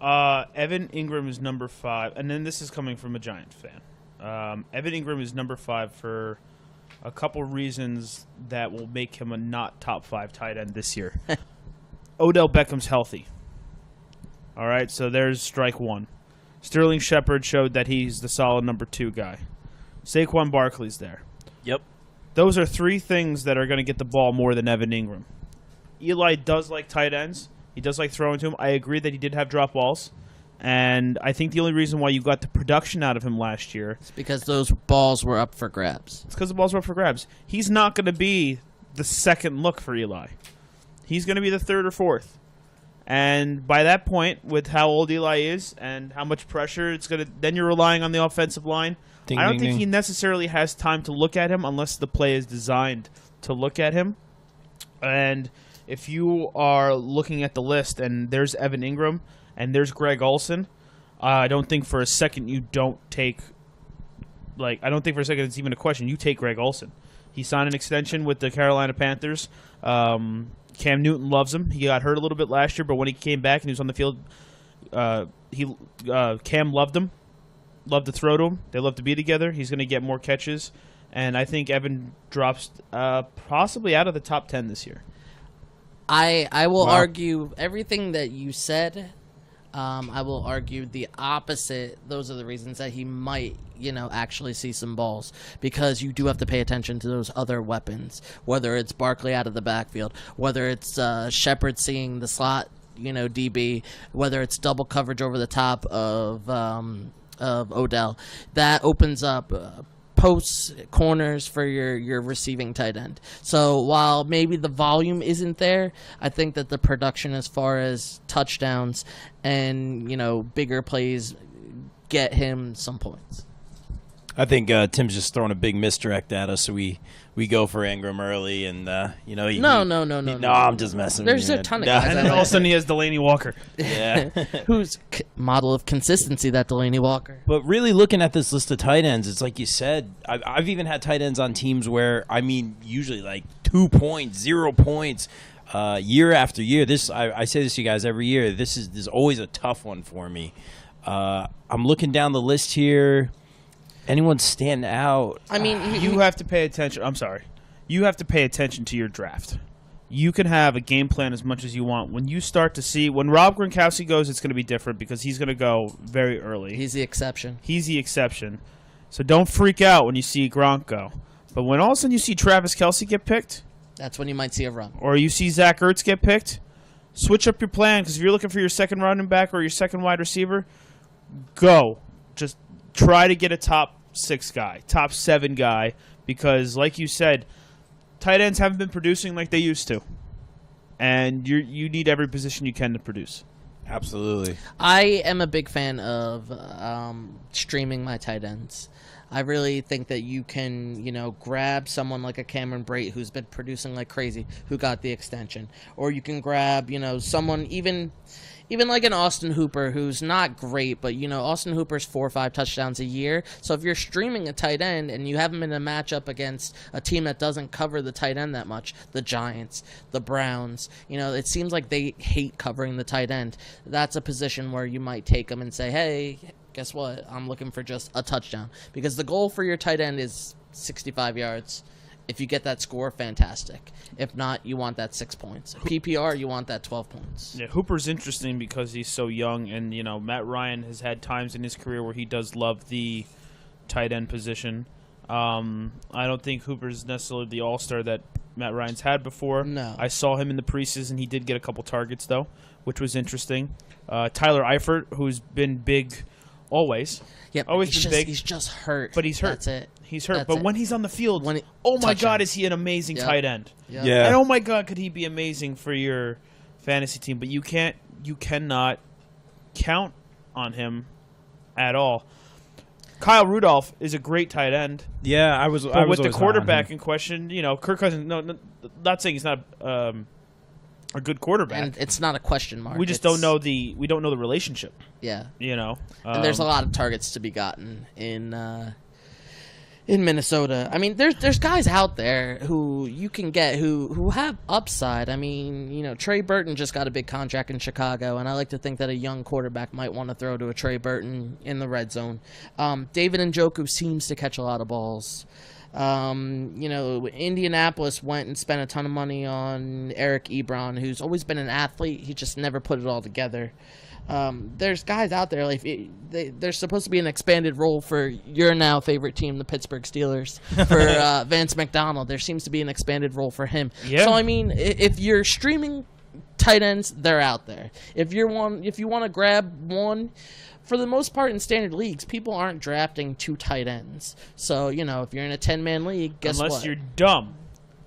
Evan Ingram is number 5. And then this is coming from a Giant fan. Evan Ingram is number 5 for a couple reasons that will make him a not top 5 tight end this year. Odell Beckham's healthy. All right, so there's strike 1. Sterling Shepard showed that he's the solid number 2 guy. Saquon Barkley's there. Yep. Those are three things that are going to get the ball more than Evan Ingram. Eli does like tight ends. He does like throwing to him. I agree that he did have drop balls. And I think the only reason why you got the production out of him last year... It's because those balls were up for grabs. It's because the balls were up for grabs. He's not going to be the second look for Eli. He's going to be the third or fourth. And by that point, with how old Eli is and how much pressure it's going to... Then you're relying on the offensive line. I don't think he necessarily has time to look at him unless the play is designed to look at him. And if you are looking at the list and there's Evan Ingram and there's Greg Olsen, I don't think for a second you don't take... I don't think for a second it's even a question. You take Greg Olsen. He signed an extension with the Carolina Panthers. Cam Newton loves him. He got hurt a little bit last year, but when he came back and he was on the field, Cam loved him. Loved to throw to him. They love to be together. He's going to get more catches. And I think Evan drops possibly out of the top 10 this year. I will argue everything that you said. I will argue the opposite. Those are the reasons that he might, actually see some balls. Because you do have to pay attention to those other weapons. Whether it's Barkley out of the backfield. Whether it's Shepard seeing the slot, DB. Whether it's double coverage over the top of Odell. That opens up posts, corners for your receiving tight end. So while maybe the volume isn't there, I think that the production as far as touchdowns and, bigger plays get him some points. I think Tim's just throwing a big misdirect at us, so we go for Ingram early, and No, I'm just messing with you. There's a ton of guys. And then all of a sudden he has Delaney Walker. Yeah. Who's model of consistency, that Delaney Walker. But really looking at this list of tight ends, it's like you said, I've even had tight ends on teams where, usually 2 points, 0 points, year after year. I say this to you guys every year. This is always a tough one for me. I'm looking down the list here. Anyone stand out? You have to pay attention. I'm sorry. You have to pay attention to your draft. You can have a game plan as much as you want. When you start to see, when Rob Gronkowski goes, it's going to be different because he's going to go very early. He's the exception. So don't freak out when you see Gronk go. But when all of a sudden you see Travis Kelce get picked, that's when you might see a run. Or you see Zach Ertz get picked, switch up your plan because if you're looking for your second running back or your second wide receiver, go. Just try to get a top 6 guy, top 7 guy, because like you said, tight ends haven't been producing like they used to, and you need every position you can to produce. Absolutely. I am a big fan of streaming my tight ends. I really think that you can, grab someone like a Cameron Brate who's been producing like crazy, who got the extension, or you can grab, someone even like an Austin Hooper, who's not great, but, Austin Hooper's 4 or 5 touchdowns a year. So if you're streaming a tight end and you have him in a matchup against a team that doesn't cover the tight end that much, the Giants, the Browns, it seems like they hate covering the tight end. That's a position where you might take them and say, hey, guess what? I'm looking for just a touchdown. Because the goal for your tight end is 65 yards. If you get that score, fantastic. If not, you want that 6 points. PPR, you want that 12 points. Yeah, Hooper's interesting because he's so young, and Matt Ryan has had times in his career where he does love the tight end position. I don't think Hooper's necessarily the all-star that Matt Ryan's had before. No. I saw him in the preseason. He did get a couple targets, though, which was interesting. Tyler Eifert, who's been big always. Yep, always been big. He's just hurt. But he's hurt. That's it. He's hurt. That's when he's on the field, oh my God, is he an amazing tight end? Yep. Yeah. And oh my God, could he be amazing for your fantasy team? But you cannot count on him at all. Kyle Rudolph is a great tight end. Yeah, I was with the quarterback in question, Kirk Cousins. No, not saying he's not a good quarterback. And it's not a question mark. We just don't know the relationship. Yeah. And there's a lot of targets to be gotten in Minnesota. There's guys out there who you can get who have upside. Trey Burton just got a big contract in Chicago, and I like to think that a young quarterback might want to throw to a Trey Burton in the red zone. David Njoku seems to catch a lot of balls. Indianapolis went and spent a ton of money on Eric Ebron, who's always been an athlete. He just never put it all together. there's guys out there like there's supposed to be an expanded role for your now favorite team, the Pittsburgh Steelers, for Vance McDonald. There seems to be an expanded role for him. Yeah. So I mean, if you're streaming tight ends, they're out there. If you want to grab one, for the most part in standard leagues, people aren't drafting 2 tight ends. So if you're in a 10-man league, guess Unless what? you're dumb,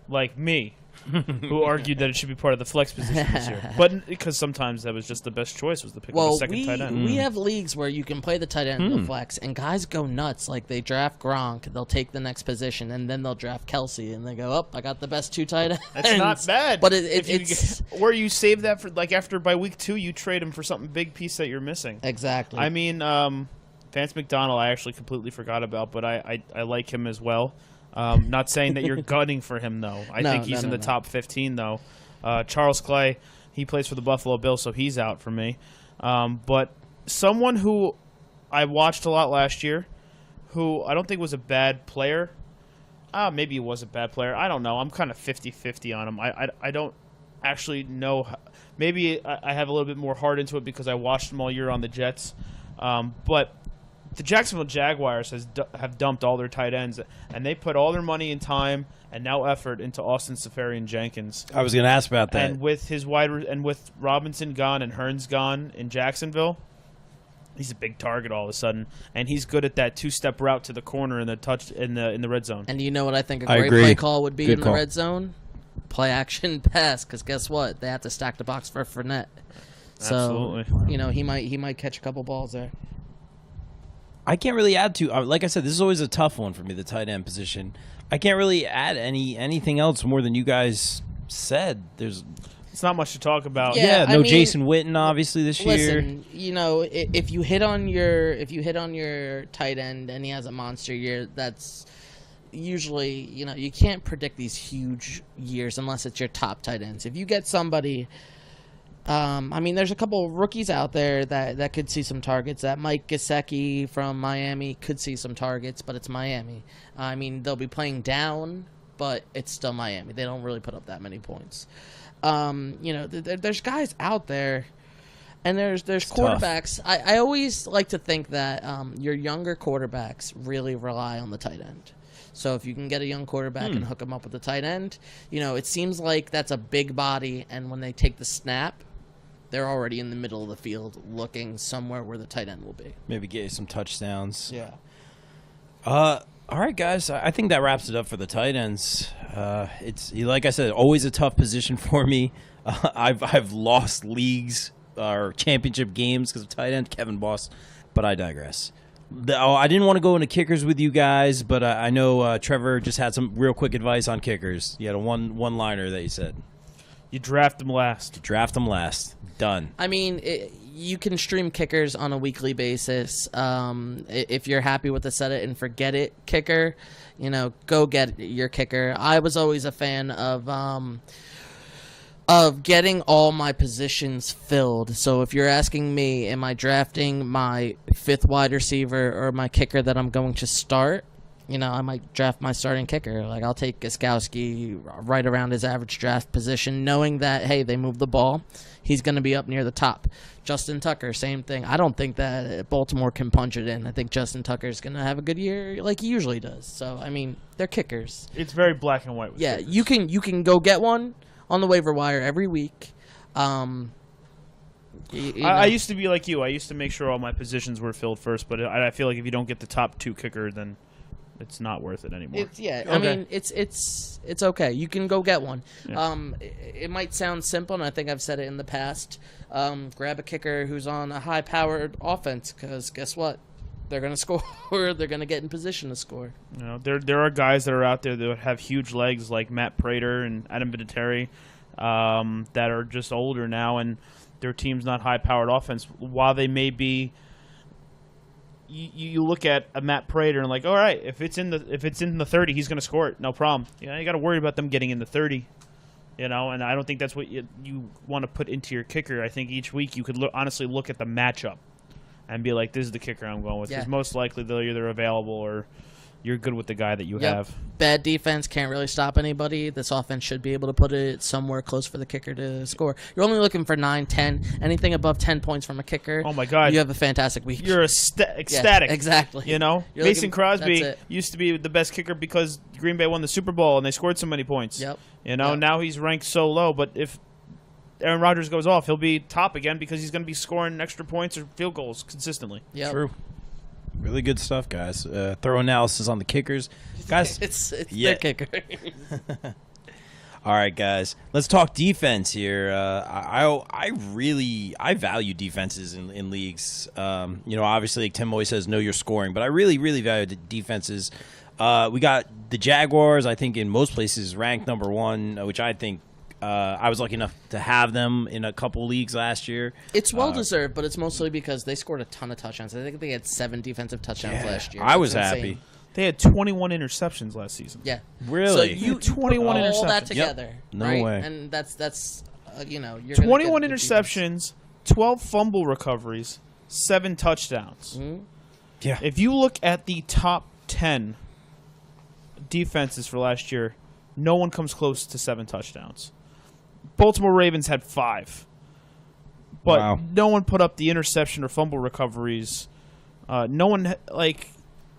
like me. Who argued that it should be part of the flex position this year. But because sometimes that was just the best choice, was to pick up a second tight end. We have leagues where you can play the tight end in the flex, and guys go nuts. Like, they draft Gronk, they'll take the next position, and then they'll draft Kelsey, and they go, I got the best 2 tight ends. That's not bad. But it's... Or you save that for, after by week 2, you trade him for something big piece that you're missing. Exactly. I mean, Vance McDonald I actually completely forgot about, but I like him as well. Not saying that you're gunning for him, though. I think he's in the top 15, though. Charles Clay, he plays for the Buffalo Bills, so he's out for me. But someone who I watched a lot last year, who I don't think was a bad player. Maybe he was a bad player. I don't know. I'm kind of 50-50 on him. I don't actually know. Maybe I have a little bit more heart into it because I watched him all year on the Jets. But the Jacksonville Jaguars have dumped all their tight ends, and they put all their money and time and now effort into Austin Seferian-Jenkins. I was going to ask about that. And with with Robinson gone and Hearns gone in Jacksonville, he's a big target all of a sudden, and he's good at that 2-step route to the corner in the red zone. And you know what I think a great play call would be in the red zone? Play action pass, because guess what? They have to stack the box for Fournette. So, absolutely. he might catch a couple balls there. I can't really add to, like I said, this is always a tough one for me, the tight end position. I can't really add anything else more than you guys said. It's not much to talk about. Yeah, I mean, Jason Witten obviously this year. Listen, if you hit on your tight end and he has a monster year, that's usually, you can't predict these huge years unless it's your top tight ends. If you get somebody, there's a couple of rookies out there that could see some targets. That Mike Gesicki from Miami could see some targets, but it's Miami. They'll be playing down, but it's still Miami. They don't really put up that many points. There's guys out there, and there's quarterbacks. I always like to think that your younger quarterbacks really rely on the tight end. So if you can get a young quarterback and hook him up with the tight end, it seems like that's a big body, and when they take the snap, they're already in the middle of the field looking somewhere where the tight end will be. Maybe get you some touchdowns. Yeah. All right, guys. I think that wraps it up for the tight ends. It's, like I said, always a tough position for me. I've lost leagues or championship games because of tight end, Kevin Boss, but I digress. I didn't want to go into kickers with you guys, but I know Trevor just had some real quick advice on kickers. You had a one-liner that you said. You draft them last. Done. You can stream kickers on a weekly basis. If you're happy with the set it and forget it kicker, go get your kicker. I was always a fan of getting all my positions filled. So if you're asking me, am I drafting my 5th wide receiver or my kicker that I'm going to start? I might draft my starting kicker. Like, I'll take Gostkowski right around his average draft position, knowing that, hey, they move the ball. He's going to be up near the top. Justin Tucker, same thing. I don't think that Baltimore can punch it in. I think Justin Tucker's going to have a good year like he usually does. So, they're kickers. It's very black and white with kickers. You can go get one on the waiver wire every week. I used to be like you. I used to make sure all my positions were filled first, but I feel like if you don't get the top 2 kicker, then it's not worth it anymore. It's okay. You can go get one. Yeah. It might sound simple, and I think I've said it in the past. Grab a kicker who's on a high-powered offense, because guess what? They're going to score. They're going to get in position to score. There are guys that are out there that have huge legs, like Matt Prater and Adam Vinatieri, that are just older now, and their team's not high-powered offense. While they may be, you look at a Matt Prater and like, all right, if it's in the 30, he's going to score it, no problem. You got to worry about them getting in the 30. And I don't think that's what you want to put into your kicker. I think each week you could honestly look at the matchup and be like, this is the kicker I'm going with. Because most likely they're either available or you're good with the guy that you Yep. have. Bad defense can't really stop anybody. This offense should be able to put it somewhere close for the kicker to score. You're only looking for 9, 10. Anything above 10 points from a kicker, Oh my God, you have a fantastic week. you're ecstatic. Yeah, exactly. You know, You're Mason looking- Crosby that's it. used to be the best kicker because Green Bay won the Super Bowl and they scored so many points. Yep. You know, Yep. now he's ranked so low, but if Aaron Rodgers goes off, he'll be top again because he's going to be scoring extra points or field goals consistently. Yep. True. Really good stuff, guys. Thorough analysis on the kickers. Guys, It's Yeah. their kicker. all right, guys. Let's talk defense here. I value defenses in leagues. Obviously, like Tim always says, know your scoring, but I really value the defenses. We got the Jaguars, I think, in most places ranked number 1, which I think I was lucky enough to have them in a couple leagues last year. It's well deserved, but it's mostly because they scored a ton of touchdowns. I think they had 7 defensive touchdowns last year. I It's was insane. happy. They had 21 interceptions last season. Yeah. Really? So you 21 put all that interceptions. together, No right? way. And that's you're gonna 21 get the interceptions, 12 fumble recoveries, 7 touchdowns. Mhm. Yeah. If you look at the top 10 defenses for last year, no one comes close to 7 touchdowns. Baltimore Ravens had 5. But Wow. no one put up the interception or fumble recoveries. No one,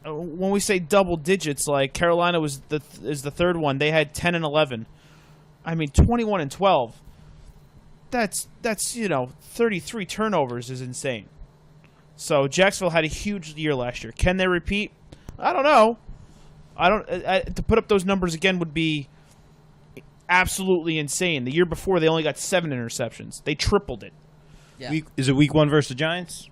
when we say double digits, like Carolina is the third one. They had 10 and 11. I mean, 21 and 12. That's 33 turnovers is insane. So Jacksonville had a huge year last year. Can they repeat? I don't know. To put up those numbers again would be absolutely insane. The year before they only got 7 interceptions. They tripled it. Yeah. Is it week 1 versus the Giants?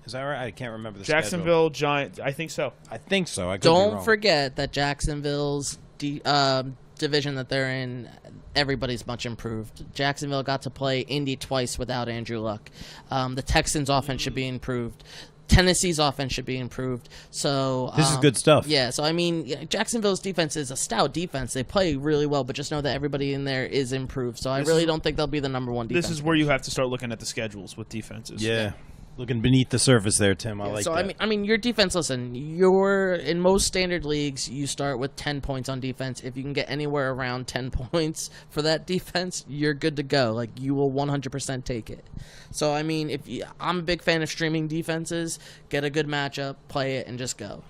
Is that right? I can't remember the schedule. Jacksonville Giants. I think so. I think so. I could be Don't wrong. forget that Jacksonville's division that they're in, everybody's much improved. Jacksonville got to play Indy twice without Andrew Luck. The Texans' offense should be improved. Tennessee's offense should be improved. So This is good stuff. Yeah, so I mean, Jacksonville's defense is a stout defense. They play really well, but just know that everybody in there is improved. So I really don't think they'll be the number 1 defense. This is where you have to start looking at the schedules with defenses. Yeah. Looking beneath the surface there, Tim. I like so that. I mean, your defense. Listen, you're in most standard leagues. You start with 10 points on defense. If you can get anywhere around 10 points for that defense, you're good to go. Like you will 100% take it. So I mean, I'm a big fan of streaming defenses. Get a good matchup, play it, and just go.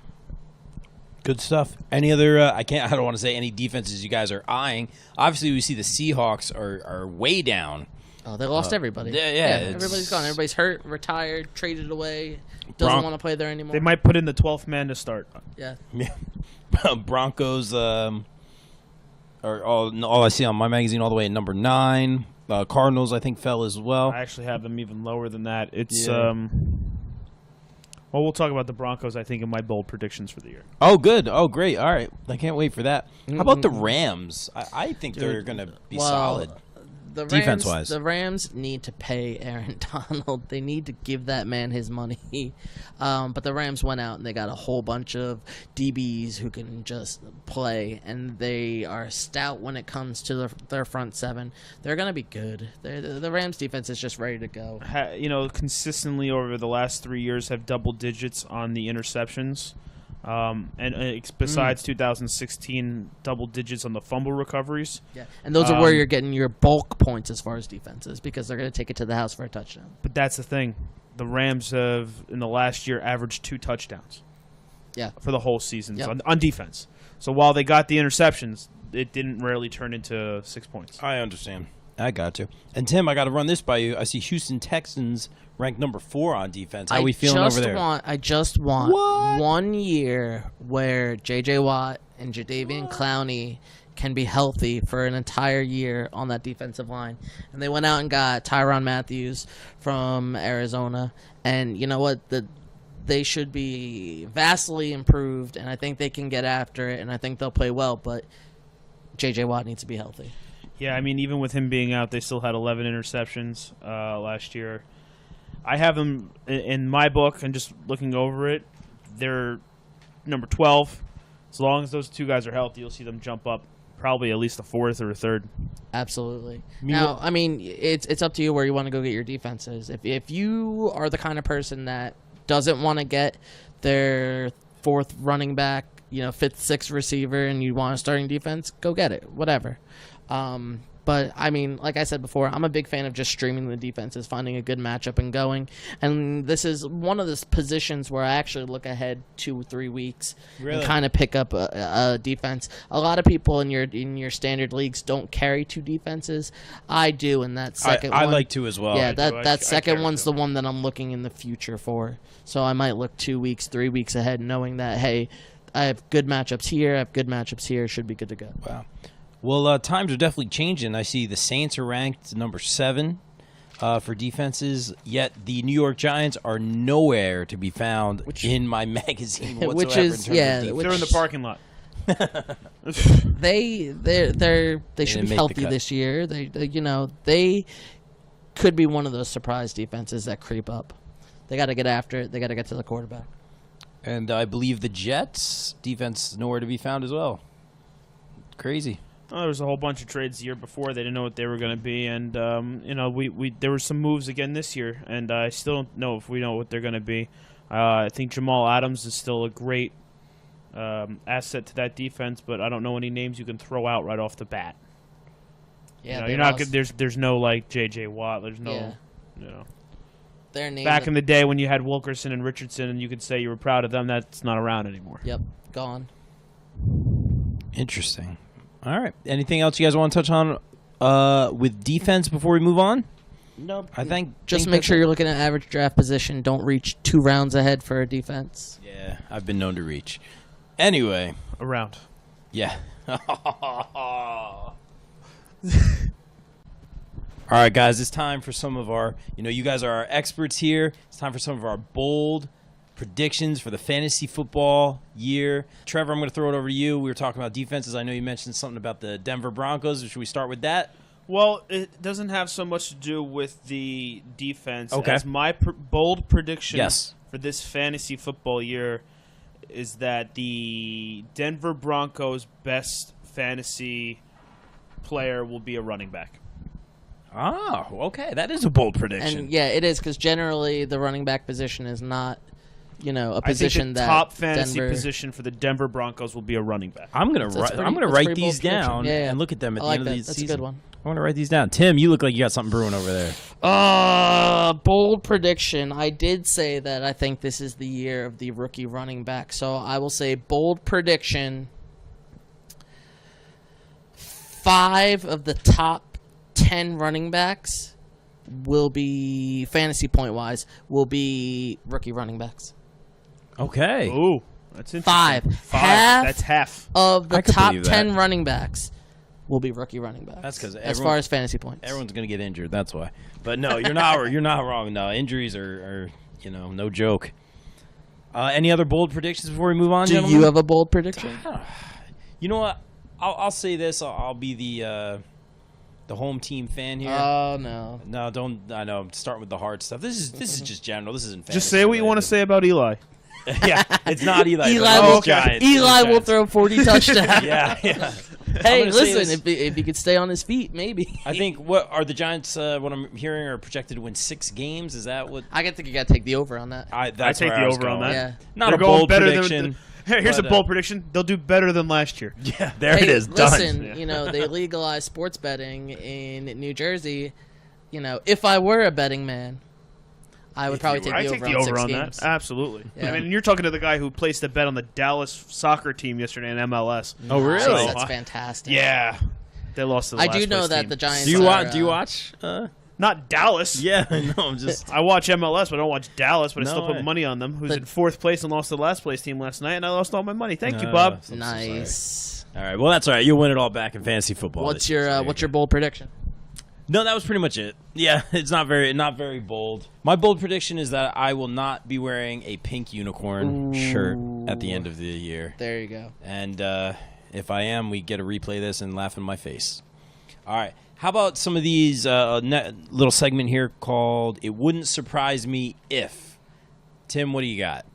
Good stuff. Any other? I don't want to say any defenses you guys are eyeing. Obviously, we see the Seahawks are way down. Oh, they lost everybody. yeah, everybody's gone. Everybody's hurt, retired, traded away. Doesn't want to play there anymore. They might put in the 12th man to start. Yeah. Yeah. Broncos are all I see on my magazine all the way at number 9. Cardinals, I think, fell as well. I actually have them even lower than that. It's Yeah. well, we'll talk about the Broncos, I think, in my bold predictions for the year. Oh, good. Oh, great. All right. I can't wait for that. How about the Rams? I think they're going to be solid. The Rams, Defense-wise. the Rams need to pay Aaron Donald. They need to give that man his money. But the Rams went out and they got a whole bunch of DBs who can just play, and they are stout when it comes to their front 7. They're going to be good. The Rams defense is just ready to go. Consistently over the last 3 years have double digits on the interceptions. Besides 2016, double digits on the fumble recoveries. Yeah, and those are where you're getting your bulk points as far as defenses, because they're going to take it to the house for a touchdown. But that's the thing. The Rams have, in the last year, averaged 2 touchdowns. Yeah. For the whole season Yep. on defense. So while they got the interceptions, it didn't rarely turn into 6 points. I understand. I got you. And Tim, I got to run this by you. I see Houston Texans ranked number 4 on defense. How are we feeling over there? I just want What? 1 year where J.J. Watt and Jadeveon Clowney can be healthy for an entire year on that defensive line. And they went out and got Tyrann Mathieu from Arizona. And you know what? They should be vastly improved, and I think they can get after it, and I think they'll play well. But J.J. Watt needs to be healthy. Yeah, I mean, even with him being out, they still had 11 interceptions last year. I have them in my book, and just looking over it, they're number 12. As long as those 2 guys are healthy, you'll see them jump up probably at least a 4th or a 3rd. Absolutely. Now, I mean, it's up to you where you want to go get your defenses. If you are the kind of person that doesn't want to get their fourth running back, fifth, sixth receiver, and you want a starting defense, go get it. Whatever. But, I mean, like I said before, I'm a big fan of just streaming the defenses, finding a good matchup and going. And this is one of the positions where I actually look ahead 2 or 3 weeks and kind of pick up a defense. A lot of people in your standard leagues don't carry 2 defenses. I do, and that second one. I like to as well. Yeah, that second one's the one that I'm looking in the future for. So I might look 2 weeks, 3 weeks ahead, knowing that, hey, I have good matchups here, I have good matchups here, should be good to go. Wow. Well, times are definitely changing. I see the Saints are ranked number 7 for defenses, yet the New York Giants are nowhere to be found in my magazine whatsoever. Which is, they're in the parking lot. They should be healthy this year. They could be one of those surprise defenses that creep up. They got to get after it. They got to get to the quarterback. And I believe the Jets defense nowhere to be found as well. Crazy. There was a whole bunch of trades the year before. They didn't know what they were going to be, and there were some moves again this year, and I still don't know if we know what they're going to be. I think Jamal Adams is still a great asset to that defense, but I don't know any names you can throw out right off the bat. Yeah, you're not good. There's no like J.J. Watt. There's no, Their name back in the day when you had Wilkerson and Richardson, and you could say you were proud of them. That's not around anymore. Yep, gone. Interesting. All right. Anything else you guys want to touch on with defense before we move on? Nope. I think just make sure you're looking at average draft position. Don't reach 2 rounds ahead for a defense. Yeah, I've been known to reach. Anyway, around. Yeah. All right, guys. It's time for some of our. You guys are our experts here. It's time for some of our bold predictions for the fantasy football year. Trevor, I'm going to throw it over to you. We were talking about defenses. I know you mentioned something about the Denver Broncos. Should we start with that? Well, it doesn't have so much to do with the defense Okay. as my bold prediction Yes. for this fantasy football year is that the Denver Broncos' best fantasy player will be a running back. Oh, okay. That is a bold prediction. And yeah, it is, because generally the running back position is not, a position I think the that top fantasy Denver... position for the Denver Broncos will be a running back. I'm gonna write these down and look at them at the end of the season. That's a good one. I want to write these down. Tim, you look like you got something brewing over there. Bold prediction. I did say that I think this is the year of the rookie running back. So I will say bold prediction. 5 of the top 10 running backs will be, fantasy point wise, will be rookie running backs. Okay. Ooh, that's interesting. 5. That's half of the top believe 10 that. running backs will be rookie running backs. That's because as far as fantasy points, everyone's gonna get injured. That's why. But no, you're not. You're not wrong. No, injuries are no joke. Any other bold predictions before we move on? Do gentlemen? you have a bold prediction? You know what? I'll say this. I'll be the home team fan here. Oh no. No, don't. I know. I'm starting with the hard stuff. This is just general. This isn't. Just say what you want to say about Eli. Yeah, it's not Eli. Giants. Eli will throw 40 touchdowns. Yeah. Hey, listen, if he could stay on his feet, maybe. I think what are the Giants? What I'm hearing are projected to win 6 games. Is that what? I think you got to take the over on that. I take the over on that. Yeah. Not a bold prediction. Here's a bold prediction. They'll do better than last year. Yeah, there it is. Listen, done. They legalized sports betting in New Jersey. If I were a betting man, I would probably take the over on 6 games. That. Absolutely. Yeah. I mean, you're talking to the guy who placed a bet on the Dallas soccer team yesterday in MLS. Oh, really? Nice. That's fantastic. Yeah. They lost to the I last do know place that team. the Giants Do you watch? Not Dallas. Yeah, no, I'm just. I watch MLS, but I don't watch Dallas, but I still No, put money on them. Who's in 4th place and lost to the last place team last night, and I lost all my money. Thank you, Bob. So Nice. All right, well that's all right. You'll win it all back in fantasy football. What's your bold prediction? No, that was pretty much it. Yeah, it's not very bold. My bold prediction is that I will not be wearing a pink unicorn shirt at the end of the year. There you go. And if I am, we get to replay this and laugh in my face. All right. How about some of these little segment here called "It Wouldn't Surprise Me If." Tim, what do you got?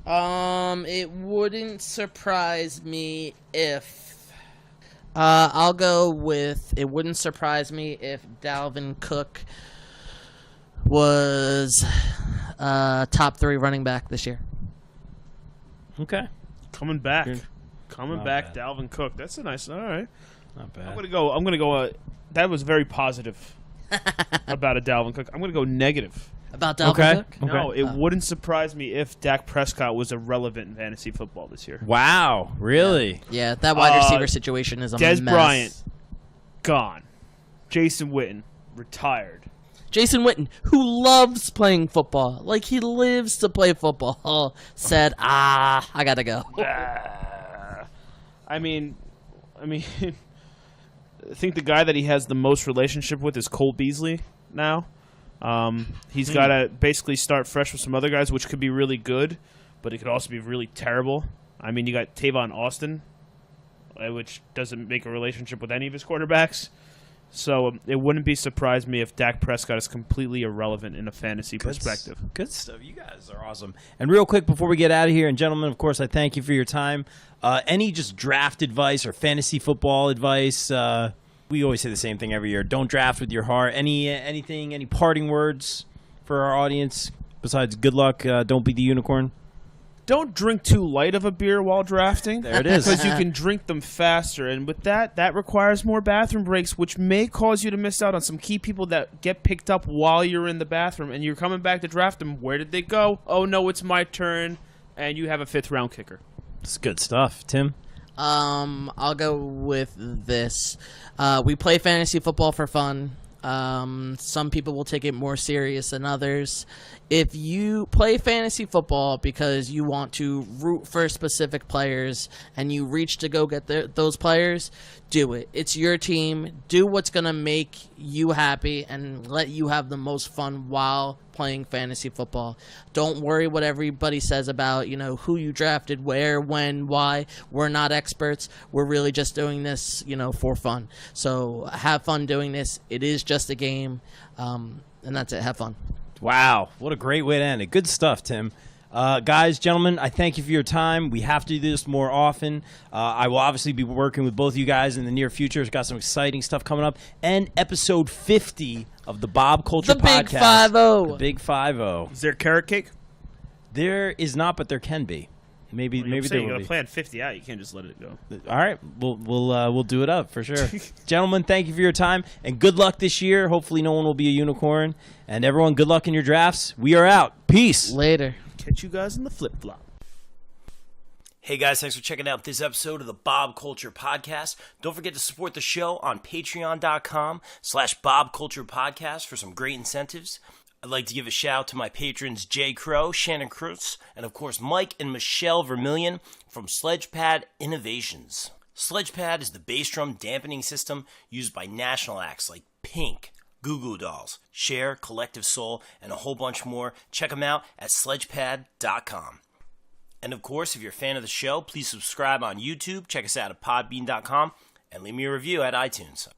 It wouldn't surprise me if. I'll go with it wouldn't surprise me if Dalvin Cook was top 3 running back this year. Okay. Coming back. Not back, bad. Dalvin Cook. That's a nice. All right. Not bad. I'm gonna go. That was very positive about a Dalvin Cook. I'm gonna go negative. About Dalvin Cook? No, it wouldn't surprise me if Dak Prescott was irrelevant in fantasy football this year. Wow. Really? Yeah, that wide receiver situation is a Des mess. Bryant, gone. Jason Witten, retired. Jason Witten, who loves playing football, like he lives to play football, said, I gotta go. I mean, I think the guy that he has the most relationship with is Cole Beasley now. He's got to basically start fresh with some other guys, which could be really good, but it could also be really terrible. I mean, you got Tavon Austin, which doesn't make a relationship with any of his quarterbacks. So it wouldn't be surprised me if Dak Prescott is completely irrelevant in a fantasy perspective. Good stuff. You guys are awesome. And real quick before we get out of here, and gentlemen, of course, I thank you for your time. Any just draft advice or fantasy football advice? We always say the same thing every year. Don't draft with your heart. Any parting words for our audience besides good luck? Don't be the unicorn. Don't drink too light of a beer while drafting. There it is. Because you can drink them faster. And with that requires more bathroom breaks, which may cause you to miss out on some key people that get picked up while you're in the bathroom. And you're coming back to draft them. Where did they go? Oh, no, it's my turn. And you have a 5th-round kicker. It's good stuff. Tim? I'll go with this. We play fantasy football for fun. Some people will take it more serious than others. If you play fantasy football because you want to root for specific players and you reach to go get those players, do it. It's your team. Do what's going to make you happy and let you have the most fun while playing fantasy football. Don't worry what everybody says about, who you drafted, where, when, why. We're not experts. We're really just doing this, for fun. So have fun doing this. It is just a game. And that's it. Have fun. Wow, what a great way to end it. Good stuff, Tim. Guys, gentlemen, I thank you for your time. We have to do this more often. I will obviously be working with both of you guys in the near future. It's got some exciting stuff coming up. And episode 50 of the Bob Culture Podcast. Big 5-0. The Big 5-0. Is there carrot cake? There is not, but there can be. Maybe there you will gotta be. plan 50 out. You can't just let it go. All right, we'll do it up for sure. Gentlemen, thank you for your time and good luck this year. Hopefully, no one will be a unicorn. And everyone, good luck in your drafts. We are out. Peace. Later. Catch you guys in the flip flop. Hey guys, thanks for checking out this episode of the Bob Culture Podcast. Don't forget to support the show on patreon.com/Bob Culture Podcast for some great incentives. I'd like to give a shout out to my patrons JayCrow, Shannon, Krus, and of course Mike and Michelle Vermillion from Sledgepad Innovations. Sledgepad is the bass drum dampening system used by national acts like Pink, Goo Goo Dolls, Cher, Collective Soul, and a whole bunch more. Check them out at sledgepad.com. And of course, if you're a fan of the show, please subscribe on YouTube, check us out at podbean.com, and leave me a review at iTunes.